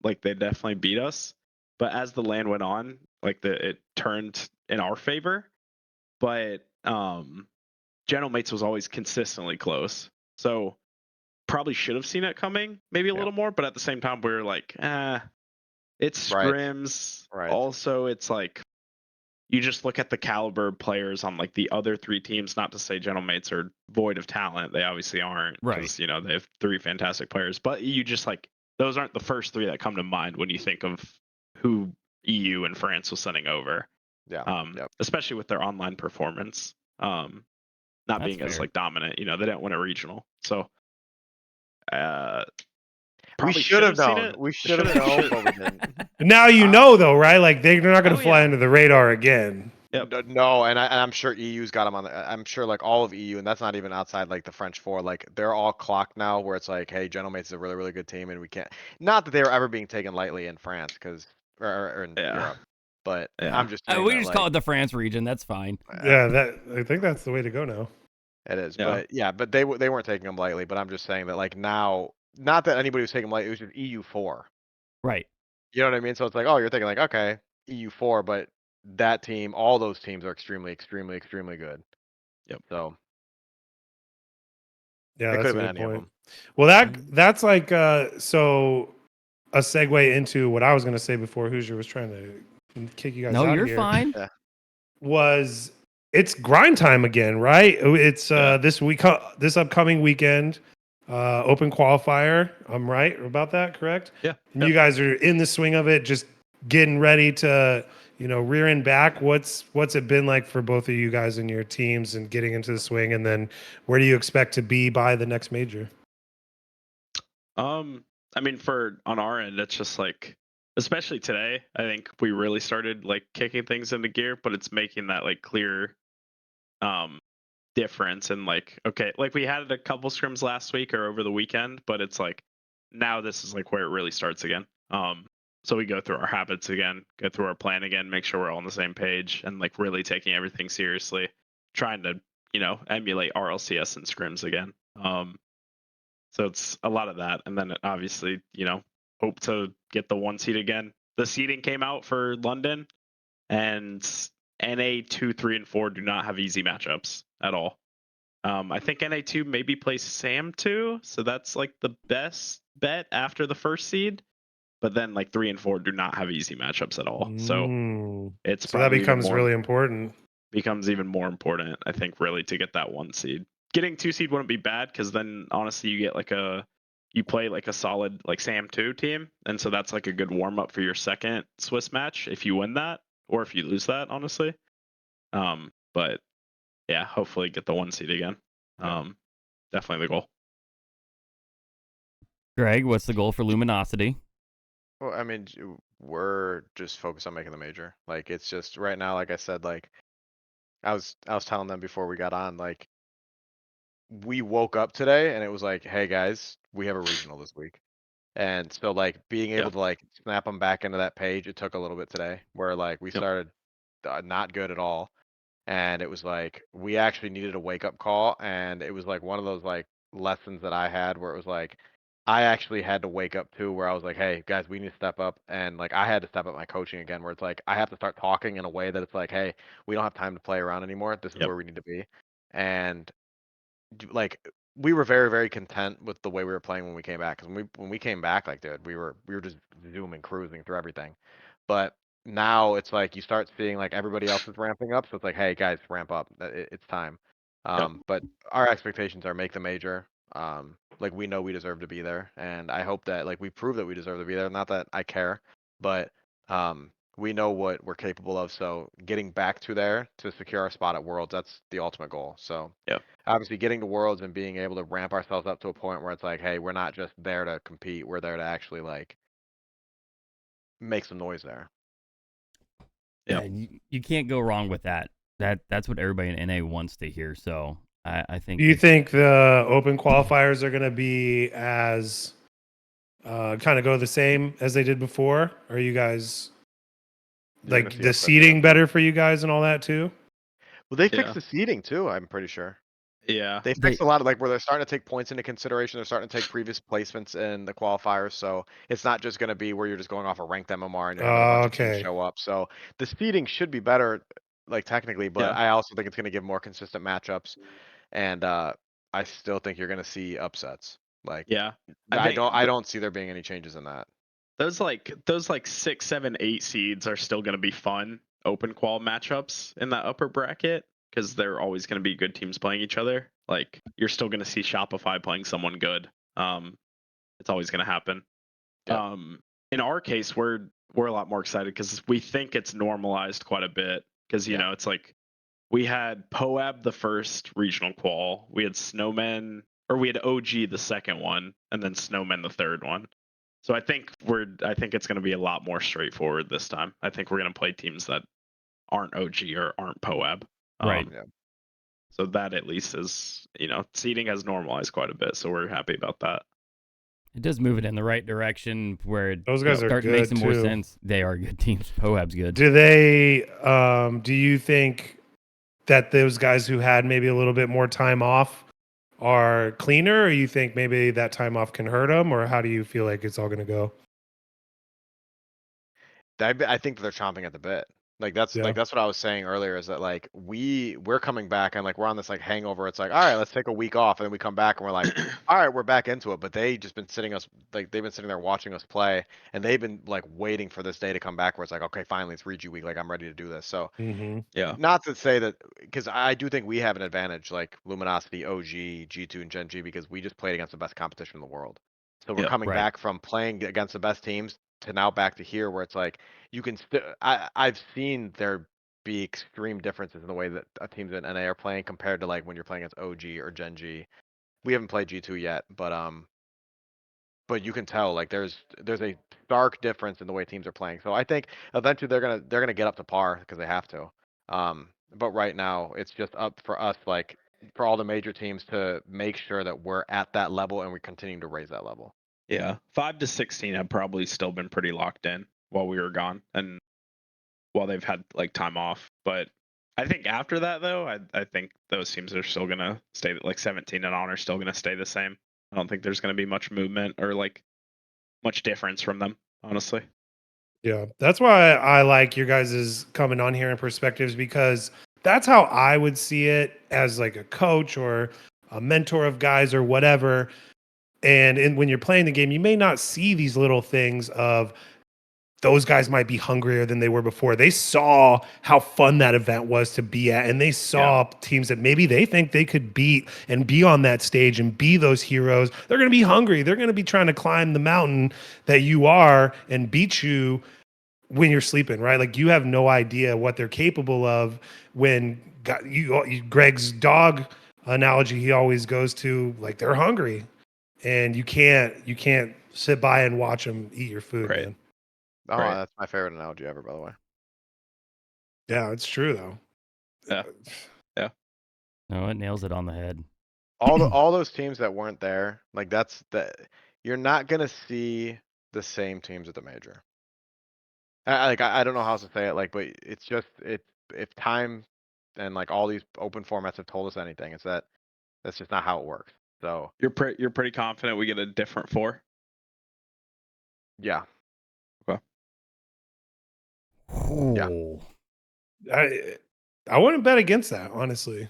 [SPEAKER 4] like they definitely beat us. But as the LAN went on, like it turned in our favor. But Gentlemates was always consistently close. So probably should have seen it coming, maybe a
[SPEAKER 3] Yeah.
[SPEAKER 4] little more. But at the same time, we were like, it's
[SPEAKER 3] Right.
[SPEAKER 4] scrims.
[SPEAKER 3] Right.
[SPEAKER 4] Also, it's like you just look at the caliber of players on like the other three teams. Not to say Gentlemates are void of talent; they obviously aren't, because
[SPEAKER 1] Right.
[SPEAKER 4] they have three fantastic players. But you just like those aren't the first three that come to mind when you think of who EU and France was sending over.
[SPEAKER 3] Yeah. Yep.
[SPEAKER 4] Especially with their online performance, not
[SPEAKER 1] That's
[SPEAKER 4] being as
[SPEAKER 1] fair.
[SPEAKER 4] like dominant. They didn't win a regional, so
[SPEAKER 3] We
[SPEAKER 4] probably
[SPEAKER 3] should have
[SPEAKER 4] seen
[SPEAKER 3] known.
[SPEAKER 4] it.
[SPEAKER 3] We should have known, but we didn't.
[SPEAKER 2] Now you know though, right? Like they're not going to
[SPEAKER 4] Oh,
[SPEAKER 2] fly
[SPEAKER 4] yeah.
[SPEAKER 2] under the radar again.
[SPEAKER 4] Yep.
[SPEAKER 3] No, and I'm sure EU's got them on the. I'm sure like all of EU, and that's not even outside like the French four. Like they're all clocked now, where it's like, hey, Gentlemates is a really really good team, and we can't. Not that they were ever being taken lightly in France, because or in
[SPEAKER 4] Yeah.
[SPEAKER 3] Europe, but
[SPEAKER 4] Yeah.
[SPEAKER 3] I'm just saying
[SPEAKER 1] We
[SPEAKER 3] that,
[SPEAKER 1] just
[SPEAKER 3] like,
[SPEAKER 1] call it the France region. That's fine.
[SPEAKER 2] Yeah, I think that's the way to go now.
[SPEAKER 3] it is.
[SPEAKER 4] Yeah.
[SPEAKER 3] But yeah, but they weren't taking them lightly. But I'm just saying that like now, not that anybody was taking them lightly. It was just EU4.
[SPEAKER 1] Right.
[SPEAKER 3] You know what I mean? So it's like, oh, you're thinking like, okay, EU4, but that team, all those teams are extremely, extremely, extremely good.
[SPEAKER 4] Yep.
[SPEAKER 3] So
[SPEAKER 2] Yeah,
[SPEAKER 3] it
[SPEAKER 2] that's
[SPEAKER 3] could
[SPEAKER 2] a
[SPEAKER 3] have been
[SPEAKER 2] good
[SPEAKER 3] any of
[SPEAKER 2] point.
[SPEAKER 3] them.
[SPEAKER 2] Well, that's like so a segue into what I was going to say before Hoosier was trying to kick you guys
[SPEAKER 1] No,
[SPEAKER 2] out
[SPEAKER 1] you're
[SPEAKER 2] of here.
[SPEAKER 1] fine.
[SPEAKER 2] Was it's grind time again, right? It's
[SPEAKER 4] Yeah.
[SPEAKER 2] this upcoming weekend, open qualifier. I'm right about that, correct?
[SPEAKER 4] Yeah.
[SPEAKER 2] And you guys are in the swing of it, just getting ready to, rear end back. What's it been like for both of you guys and your teams and getting into the swing? And then where do you expect to be by the next major?
[SPEAKER 4] I mean, on our end, it's just like, especially today, I think we really started like kicking things into gear, but it's making that like clear difference. And like, okay, like we had a couple scrims last week or over the weekend, but it's like now this is like where it really starts again. So we go through our habits again, go through our plan again, make sure we're all on the same page, and like really taking everything seriously, trying to emulate RLCS and scrims again. So it's a lot of that, and then obviously hope to get the 1 seed again. The seeding came out for London, and NA 2, 3, and 4 do not have easy matchups at all. I think NA 2 maybe plays Sam 2, so that's like the best bet after the first seed. But then like 3 and 4 do not have easy matchups at all. So it's
[SPEAKER 2] so that
[SPEAKER 4] probably
[SPEAKER 2] becomes really important.
[SPEAKER 4] Becomes even more important, I think, really, to get that 1 seed. Getting 2 seed wouldn't be bad, because then honestly you get you play like a solid like Sam 2 team, and so that's like a good warm up for your second Swiss match if you win that, or if you lose that, honestly. But yeah, hopefully get the 1 seed again. Definitely the goal.
[SPEAKER 1] Greg, what's the goal for Luminosity?
[SPEAKER 3] Well, I mean, we're just focused on making the major. Like it's just right now, like I said, like I was telling them before we got on, like we woke up today and it was like, hey guys, we have a regional this week. And so like being able to like snap them back into that page, it took a little bit today where like we started not good at all. And it was like we actually needed a wake up call, and it was like one of those like lessons that I had where it was like I actually had to wake up too, where I was like, hey guys, we need to step up, and like I had to step up my coaching again, where it's like I have to start talking in a way that it's like, hey, we don't have time to play around anymore. This is where we need to be. And like we were very very content with the way we were playing when we came back, because when we came back, like dude, we were just zooming, cruising through everything. But now it's like you start seeing like everybody else is ramping up, so it's like, hey guys, ramp up, it's time. But our expectations are make the major. Like we know we deserve to be there, and I hope that like we prove that we deserve to be there. Not that I care, but we know what we're capable of. So getting back to there to secure our spot at Worlds, that's the ultimate goal. So obviously getting to Worlds and being able to ramp ourselves up to a point where it's like, hey, we're not just there to compete, we're there to actually like make some noise there.
[SPEAKER 1] Yeah, you can't go wrong with that. That's what everybody in NA wants to hear. So I think.
[SPEAKER 2] Do you think the open qualifiers are going to be as kind of go the same as they did before? Are you guys like the seating better for you guys and all that too?
[SPEAKER 3] Well, they fixed the seating too, I'm pretty sure.
[SPEAKER 4] Yeah.
[SPEAKER 3] They fixed a lot of like where they're starting to take points into consideration. They're starting to take previous placements in the qualifiers. So it's not just going to be where you're just going off a ranked MMR and you're having a bunch of teams show up. So the seeding should be better, like technically, but I also think it's going to give more consistent matchups. And I still think you're going to see upsets. Like, I don't see there being any changes in that.
[SPEAKER 4] Those 6, 7, 8 seeds are still going to be fun open qual matchups in that upper bracket, because they're always going to be good teams playing each other. Like you're still going to see Shopify playing someone good. It's always going to happen. In our case, we're a lot more excited because we think it's normalized quite a bit. Because you know, it's like we had Poab the first regional qual, we had Snowmen, or we had OG the second one, and then Snowmen the third one. So I think it's going to be a lot more straightforward this time. I think we're going to play teams that aren't OG or aren't Poab.
[SPEAKER 1] Right.
[SPEAKER 4] So that at least is, you know, seeding has normalized quite a bit. So we're happy about that.
[SPEAKER 1] It does move it in the right direction where
[SPEAKER 2] those guys are
[SPEAKER 1] start
[SPEAKER 2] good
[SPEAKER 1] making
[SPEAKER 2] too.
[SPEAKER 1] more sense. They are good teams. Poab's good.
[SPEAKER 2] Do they? Do you think that those guys who had maybe a little bit more time off are cleaner, or you think maybe that time off can hurt them, or how do you feel like it's all going to go?
[SPEAKER 3] I think they're chomping at the bit. Like that's what I was saying earlier, is that like we're coming back and like we're on this like hangover. It's like, all right, let's take a week off, and then we come back and we're like, all right, we're back into it. But they've been sitting there watching us play, and they've been like waiting for this day to come back where it's like, okay, finally it's Regi week, like I'm ready to do this. So not to say that, because I do think we have an advantage, like Luminosity, OG, G2, and Gen G, because we just played against the best competition in the world. So we're coming back from playing against the best teams to now back to here, where it's like you can I've seen there be extreme differences in the way that teams in NA are playing compared to like when you're playing against OG or Gen G. We haven't played G2 yet, but you can tell like there's a stark difference in the way teams are playing. So I think eventually they're gonna get up to par because they have to. But right now it's just up for us, like for all the major teams, to make sure that we're at that level and we continue to raise that level.
[SPEAKER 4] Yeah, 5 to 16 have probably still been pretty locked in while we were gone and while they've had like time off. But I think after that, though, I think those teams are still gonna stay, like 17 and on are still gonna stay the same. I don't think there's gonna be much movement or like much difference from them, honestly.
[SPEAKER 2] Yeah, that's why I like your guys' coming on here and perspectives, because that's how I would see it as like a coach or a mentor of guys or whatever. And when you're playing the game, you may not see these little things of those guys might be hungrier than they were before. They saw how fun that event was to be at, and they saw teams that maybe they think they could beat and be on that stage and be those heroes. They're going to be hungry. They're going to be trying to climb the mountain that you are and beat you when you're sleeping, right? Like you have no idea what they're capable of when Greg's dog analogy he always goes to, like they're hungry, and you can't sit by and watch them eat your food, man.
[SPEAKER 3] Oh, that's my favorite analogy ever, by the way.
[SPEAKER 2] Yeah, it's true though.
[SPEAKER 4] Yeah.
[SPEAKER 1] No, it nails it on the head.
[SPEAKER 3] All those teams that weren't there, like that's the you're not gonna see the same teams at the major. I don't know how else to say it, like, but it's just if time and like all these open formats have told us anything, it's that that's just not how it works. So
[SPEAKER 4] You're pretty confident we get a different 4?
[SPEAKER 3] yeah, Yeah.
[SPEAKER 1] Oh.
[SPEAKER 2] I wouldn't bet against that, honestly.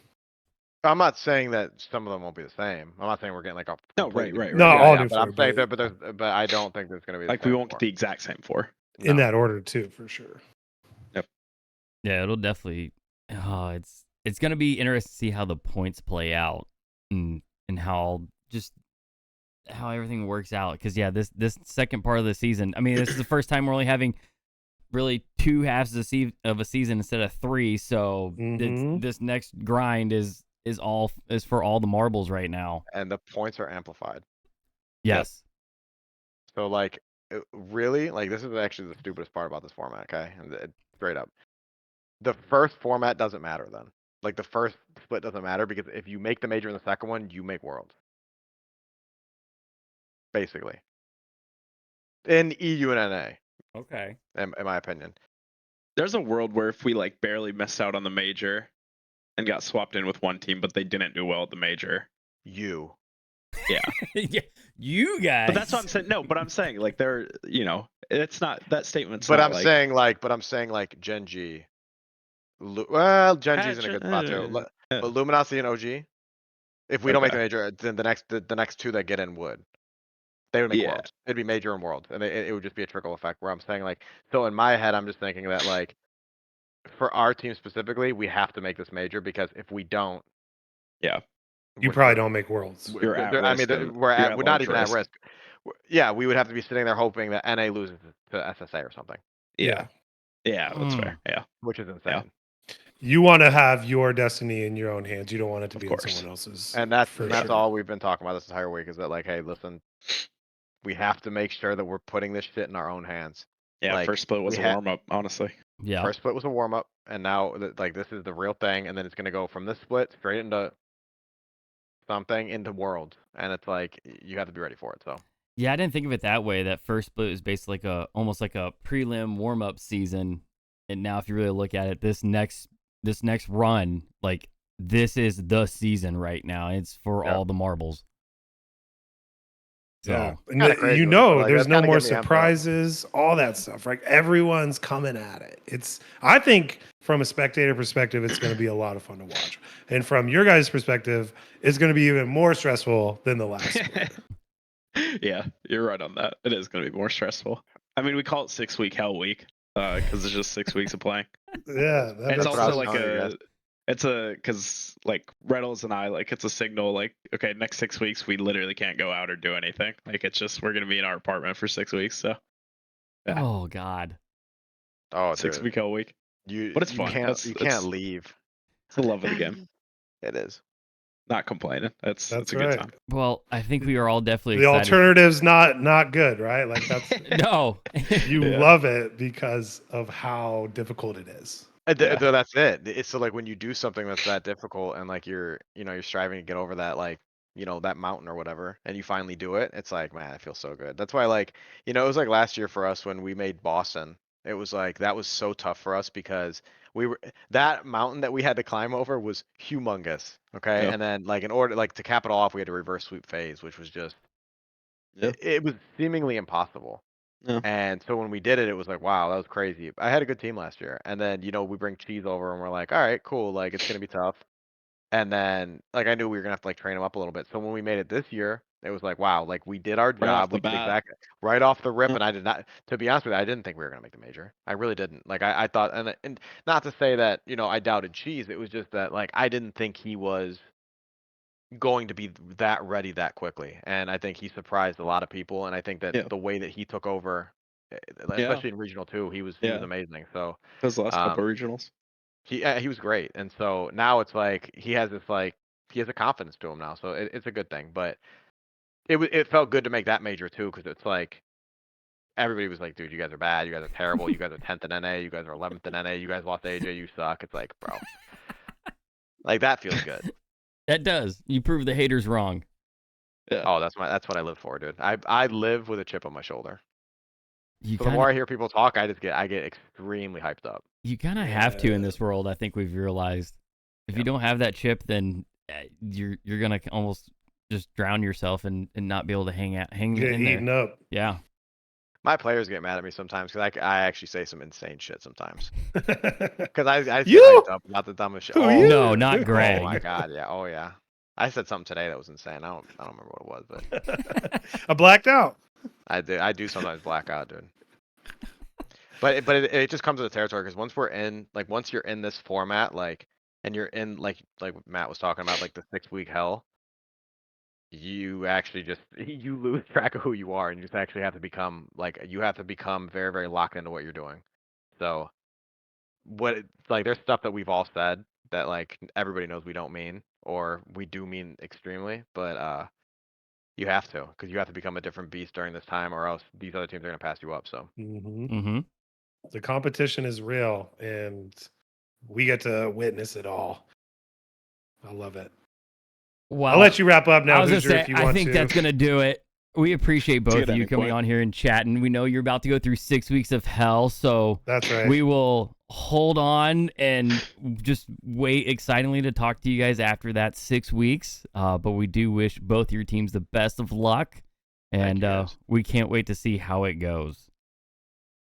[SPEAKER 3] I'm not saying that some of them won't be the same. I'm not saying we're getting like a
[SPEAKER 4] No,
[SPEAKER 3] completely
[SPEAKER 4] right.
[SPEAKER 2] No,
[SPEAKER 3] yeah,
[SPEAKER 2] all
[SPEAKER 3] yeah, but I'm
[SPEAKER 2] different,
[SPEAKER 3] saying
[SPEAKER 2] but-
[SPEAKER 3] but I don't think there's gonna be the
[SPEAKER 4] Like
[SPEAKER 3] same
[SPEAKER 4] we won't
[SPEAKER 3] four.
[SPEAKER 4] get the exact same 4.
[SPEAKER 2] In
[SPEAKER 3] No.
[SPEAKER 2] that order too, for sure.
[SPEAKER 1] Yeah, it'll definitely. It's gonna be interesting to see how the points play out and how everything works out. Because yeah, this second part of the season. I mean, this is the first time we're only having really 2 halves of a season instead of 3. So this next grind is for all the marbles right now.
[SPEAKER 3] And the points are amplified.
[SPEAKER 1] Yes.
[SPEAKER 3] So like really, like this is actually the stupidest part about this format, okay? And straight up. The first format doesn't matter then. Like the first split doesn't matter because if you make the major in the second one, you make worlds. Basically. In EU and NA,
[SPEAKER 1] Okay.
[SPEAKER 3] in my opinion.
[SPEAKER 4] There's a world where if we like barely missed out on the major and got swapped in with one team, but they didn't do well at the major.
[SPEAKER 3] You.
[SPEAKER 4] Yeah.
[SPEAKER 1] Yeah, you guys.
[SPEAKER 4] But that's what I'm saying. No, but I'm saying like they're, it's not that statement's
[SPEAKER 3] But
[SPEAKER 4] not
[SPEAKER 3] I'm saying like Gen G. Well, Gen G's in a good spot too. But Luminosity and OG, if we don't make the major, then the next 2 that get in would. They would make worlds. It'd be major and world, and it would just be a trickle effect. Where I'm saying like, so in my head, I'm just thinking that like, for our team specifically, we have to make this major because if we don't,
[SPEAKER 4] Yeah.
[SPEAKER 2] You probably don't make worlds.
[SPEAKER 4] You're at
[SPEAKER 3] I mean,
[SPEAKER 4] risk
[SPEAKER 3] we're not
[SPEAKER 4] large
[SPEAKER 3] even at risk. Yeah, we would have to be sitting there hoping that NA loses to SSA or something,
[SPEAKER 4] Yeah, that's fair. Yeah.
[SPEAKER 3] which is insane.
[SPEAKER 2] You want to have your destiny in your own hands. You don't want it to be in someone else's.
[SPEAKER 3] And that's
[SPEAKER 2] sure.
[SPEAKER 3] all we've been talking about this entire week is that like, hey, listen, we have to make sure that we're putting this shit in our own hands.
[SPEAKER 4] Yeah,
[SPEAKER 3] Like,
[SPEAKER 4] first split was a warm up, honestly.
[SPEAKER 1] Yeah.
[SPEAKER 3] First split was a warm up, and now like this is the real thing, and then it's gonna go from this split straight into something into world, and it's like you have to be ready for it. So
[SPEAKER 1] Yeah, I didn't think of it that way. That first split was basically like almost like a prelim warm up season, and now if you really look at it, this next run, like this is the season right now. It's for all the marbles. So,
[SPEAKER 2] Yeah,
[SPEAKER 3] Kinda crazy
[SPEAKER 2] and
[SPEAKER 3] when it's like,
[SPEAKER 2] there's
[SPEAKER 3] that's
[SPEAKER 2] no
[SPEAKER 3] kinda
[SPEAKER 2] more
[SPEAKER 3] getting me amped up.
[SPEAKER 2] surprises, all that stuff. Like everyone's coming at it. I think from a spectator perspective, it's going to be a lot of fun to watch, and from your guys' perspective, it's going to be even more stressful than the last split.
[SPEAKER 4] Yeah, you're right on that. It is going to be more stressful. I mean, we call it 6-week hell week because it's just 6 weeks of playing.
[SPEAKER 2] Yeah,
[SPEAKER 4] It's
[SPEAKER 3] what I
[SPEAKER 4] also
[SPEAKER 3] was
[SPEAKER 4] like
[SPEAKER 3] telling you guys.
[SPEAKER 4] because like Reynolds and I, like it's a signal like, okay, next 6 weeks we literally can't go out or do anything. Like it's just we're gonna be in our apartment for 6 weeks. So yeah.
[SPEAKER 1] Oh God.
[SPEAKER 3] Oh,
[SPEAKER 4] 6
[SPEAKER 3] dude.
[SPEAKER 4] week hell week. But it's fun.
[SPEAKER 3] You can't leave.
[SPEAKER 4] It's the love of the game.
[SPEAKER 3] It is.
[SPEAKER 4] Not complaining. That's a good
[SPEAKER 2] right.
[SPEAKER 4] time.
[SPEAKER 1] Well, I think we are all definitely
[SPEAKER 2] The
[SPEAKER 1] excited.
[SPEAKER 2] alternative's not good, right? Like that's
[SPEAKER 1] No.
[SPEAKER 2] you love it because of how difficult it is.
[SPEAKER 3] So that's it. It's so like when you do something that's that difficult and like you're striving to get over that like that mountain or whatever, and you finally do it. It's like, man, it feels so good. That's why like it was like last year for us when we made Boston. It was like that was so tough for us because that mountain that we had to climb over was humongous. Okay,
[SPEAKER 4] Yeah.
[SPEAKER 3] and then like in order like to cap it all off, we had to reverse sweep phase, which was just it was seemingly impossible.
[SPEAKER 4] Yeah.
[SPEAKER 3] And so when we did it, it was like, wow, that was crazy. I had a good team last year. And then, we bring Cheese over and we're like, all right, cool. Like, it's going to be tough. And then, like, I knew we were going to have to, like, train him up a little bit. So when we made it this year, it was like, wow, like, we did our
[SPEAKER 4] Right off
[SPEAKER 3] job.
[SPEAKER 4] the
[SPEAKER 3] We did
[SPEAKER 4] bat.
[SPEAKER 3] exactly right off the rip.
[SPEAKER 4] Yeah.
[SPEAKER 3] And I did not, to be honest with you, I didn't think we were going to make the major. I really didn't. Like, I thought, and not to say that, I doubted Cheese. It was just that, like, I didn't think he was going to be that ready that quickly. And I think he surprised a lot of people. And I think that the way that he took over, especially in regional 2, he was amazing. So
[SPEAKER 4] Those last couple regionals.
[SPEAKER 3] he was great. And so now it's like he has a confidence to him now. So it's a good thing. But it felt good to make that major too, because it's like everybody was like, dude, you guys are bad, you guys are terrible, you guys are 10th in NA, you guys are 11th in NA, you guys lost AJ, you suck. It's like, bro, like that feels good.
[SPEAKER 1] That does. You prove the haters wrong.
[SPEAKER 4] Yeah.
[SPEAKER 3] Oh, that's what I live for, dude. I live with a chip on my shoulder.
[SPEAKER 1] You
[SPEAKER 3] So the
[SPEAKER 1] kind
[SPEAKER 3] more
[SPEAKER 1] of
[SPEAKER 3] I hear people talk, I get extremely hyped up.
[SPEAKER 1] have to in this world. I think we've realized if you
[SPEAKER 3] Yep.
[SPEAKER 1] don't have that chip, then you're gonna almost just drown yourself and not be able to hang
[SPEAKER 2] Get
[SPEAKER 1] in there.
[SPEAKER 2] eaten up.
[SPEAKER 1] Yeah.
[SPEAKER 3] My players get mad at me sometimes because I actually say some insane shit sometimes. Because I just get
[SPEAKER 2] You?
[SPEAKER 3] hyped up about the dumbest shit.
[SPEAKER 2] Who,
[SPEAKER 3] Oh,
[SPEAKER 2] you?
[SPEAKER 1] No, not
[SPEAKER 3] oh
[SPEAKER 1] Greg.
[SPEAKER 3] my god, yeah, oh yeah. I said something today that was insane. I don't remember what it was, but
[SPEAKER 2] I blacked out.
[SPEAKER 3] I do sometimes black out, dude. But it just comes with the territory because once you're in this format, like, and you're in like Matt was talking about, like the 6-week hell, you actually just you lose track of who you are, and you just actually have to become very, very locked into what you're doing. So there's stuff that we've all said that like everybody knows we don't mean, or we do mean extremely, but you have to, because you have to become a different beast during this time, or else these other teams are gonna pass you up. So
[SPEAKER 1] Mm-hmm.
[SPEAKER 2] The competition is real, and we get to witness it all. I love it.
[SPEAKER 1] Well,
[SPEAKER 2] I'll let you wrap up now,
[SPEAKER 1] I was gonna
[SPEAKER 2] Hoosier,
[SPEAKER 1] say,
[SPEAKER 2] if you
[SPEAKER 1] I
[SPEAKER 2] want
[SPEAKER 1] think
[SPEAKER 2] to.
[SPEAKER 1] that's gonna do it. We appreciate both
[SPEAKER 4] good
[SPEAKER 1] of you
[SPEAKER 4] ending
[SPEAKER 1] coming
[SPEAKER 4] point.
[SPEAKER 1] on here and chatting. We know you're about to go through 6 weeks of hell, so
[SPEAKER 2] That's right.
[SPEAKER 1] we will hold on and just wait excitingly to talk to you guys after that 6 weeks. But we do wish both your teams the best of luck, and
[SPEAKER 3] you, guys.
[SPEAKER 1] we can't wait to see how it goes.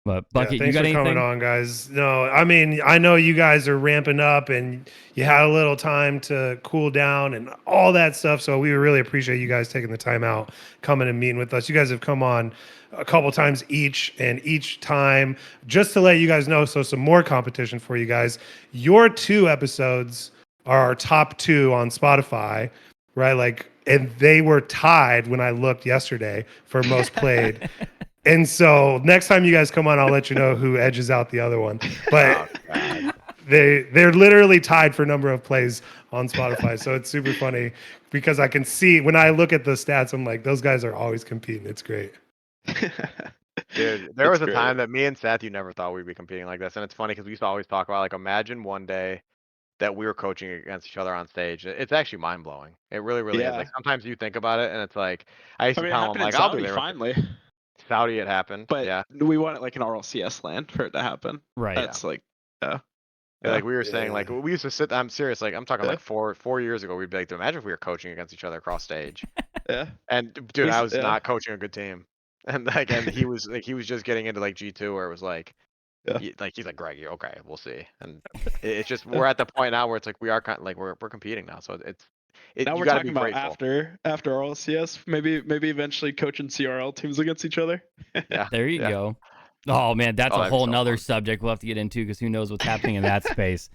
[SPEAKER 1] But Bucket,
[SPEAKER 2] yeah,
[SPEAKER 1] you
[SPEAKER 2] thanks
[SPEAKER 1] got
[SPEAKER 2] for
[SPEAKER 1] anything?
[SPEAKER 2] coming on, guys. No, I mean, I know you guys are ramping up and you had a little time to cool down and all that stuff. So we really appreciate you guys taking the time out, coming and meeting with us. You guys have come on a couple times each, and each time, just to let you guys know, so some more competition for you guys. Your 2 episodes are our top 2 on Spotify, right? Like, and they were tied when I looked yesterday for most played. And so next time you guys come on, I'll let you know who edges out the other one. But they're literally tied for number of plays on Spotify. So it's super funny because I can see when I look at the stats, I'm like, those guys are always competing. It's great.
[SPEAKER 3] Dude, there was a time that me and Satthew never thought we'd be competing like this, and it's funny because we used to always talk about, like, imagine one day that we were coaching against each other on stage. It's actually mind blowing. It really, really is. Like, sometimes you think about it, and it's like I used to
[SPEAKER 4] it
[SPEAKER 3] tell him,
[SPEAKER 4] happened in
[SPEAKER 3] like, I'll be
[SPEAKER 4] Saudi
[SPEAKER 3] there.
[SPEAKER 4] finally.
[SPEAKER 3] Saudi, it happened.
[SPEAKER 4] But
[SPEAKER 3] yeah,
[SPEAKER 4] we want it like an RLCS land for it to happen.
[SPEAKER 1] Right.
[SPEAKER 4] That's like,
[SPEAKER 3] Yeah, like we were saying, like we used to sit. I'm serious. Like I'm talking like 4 years ago. We'd be like, dude, imagine if we were coaching against each other across stage.
[SPEAKER 4] Yeah.
[SPEAKER 3] And dude, I was
[SPEAKER 4] Yeah.
[SPEAKER 3] not coaching a good team. And like, and he was just getting into like G2 where it was like, he's like, Greg, you're okay. We'll see. And it's just we're at the point now where it's like we are kind of like we're competing now. So
[SPEAKER 4] now
[SPEAKER 3] you
[SPEAKER 4] we're
[SPEAKER 3] gotta
[SPEAKER 4] talking
[SPEAKER 3] be
[SPEAKER 4] about
[SPEAKER 3] grateful.
[SPEAKER 4] after RLCS, maybe eventually coaching CRL teams against each other.
[SPEAKER 3] Yeah.
[SPEAKER 1] There you go. Oh man, that's a
[SPEAKER 3] that'd be
[SPEAKER 1] whole
[SPEAKER 3] so
[SPEAKER 1] nother
[SPEAKER 3] fun.
[SPEAKER 1] subject we'll have to get into because who knows what's happening in that space.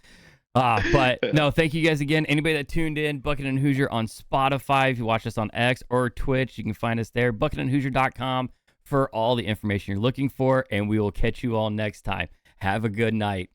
[SPEAKER 1] But no, thank you guys again. Anybody that tuned in, Bucket and Hoosier on Spotify. If you watch us on X or Twitch, you can find us there. bucketandhoosier.com for all the information you're looking for, and we will catch you all next time. Have a good night.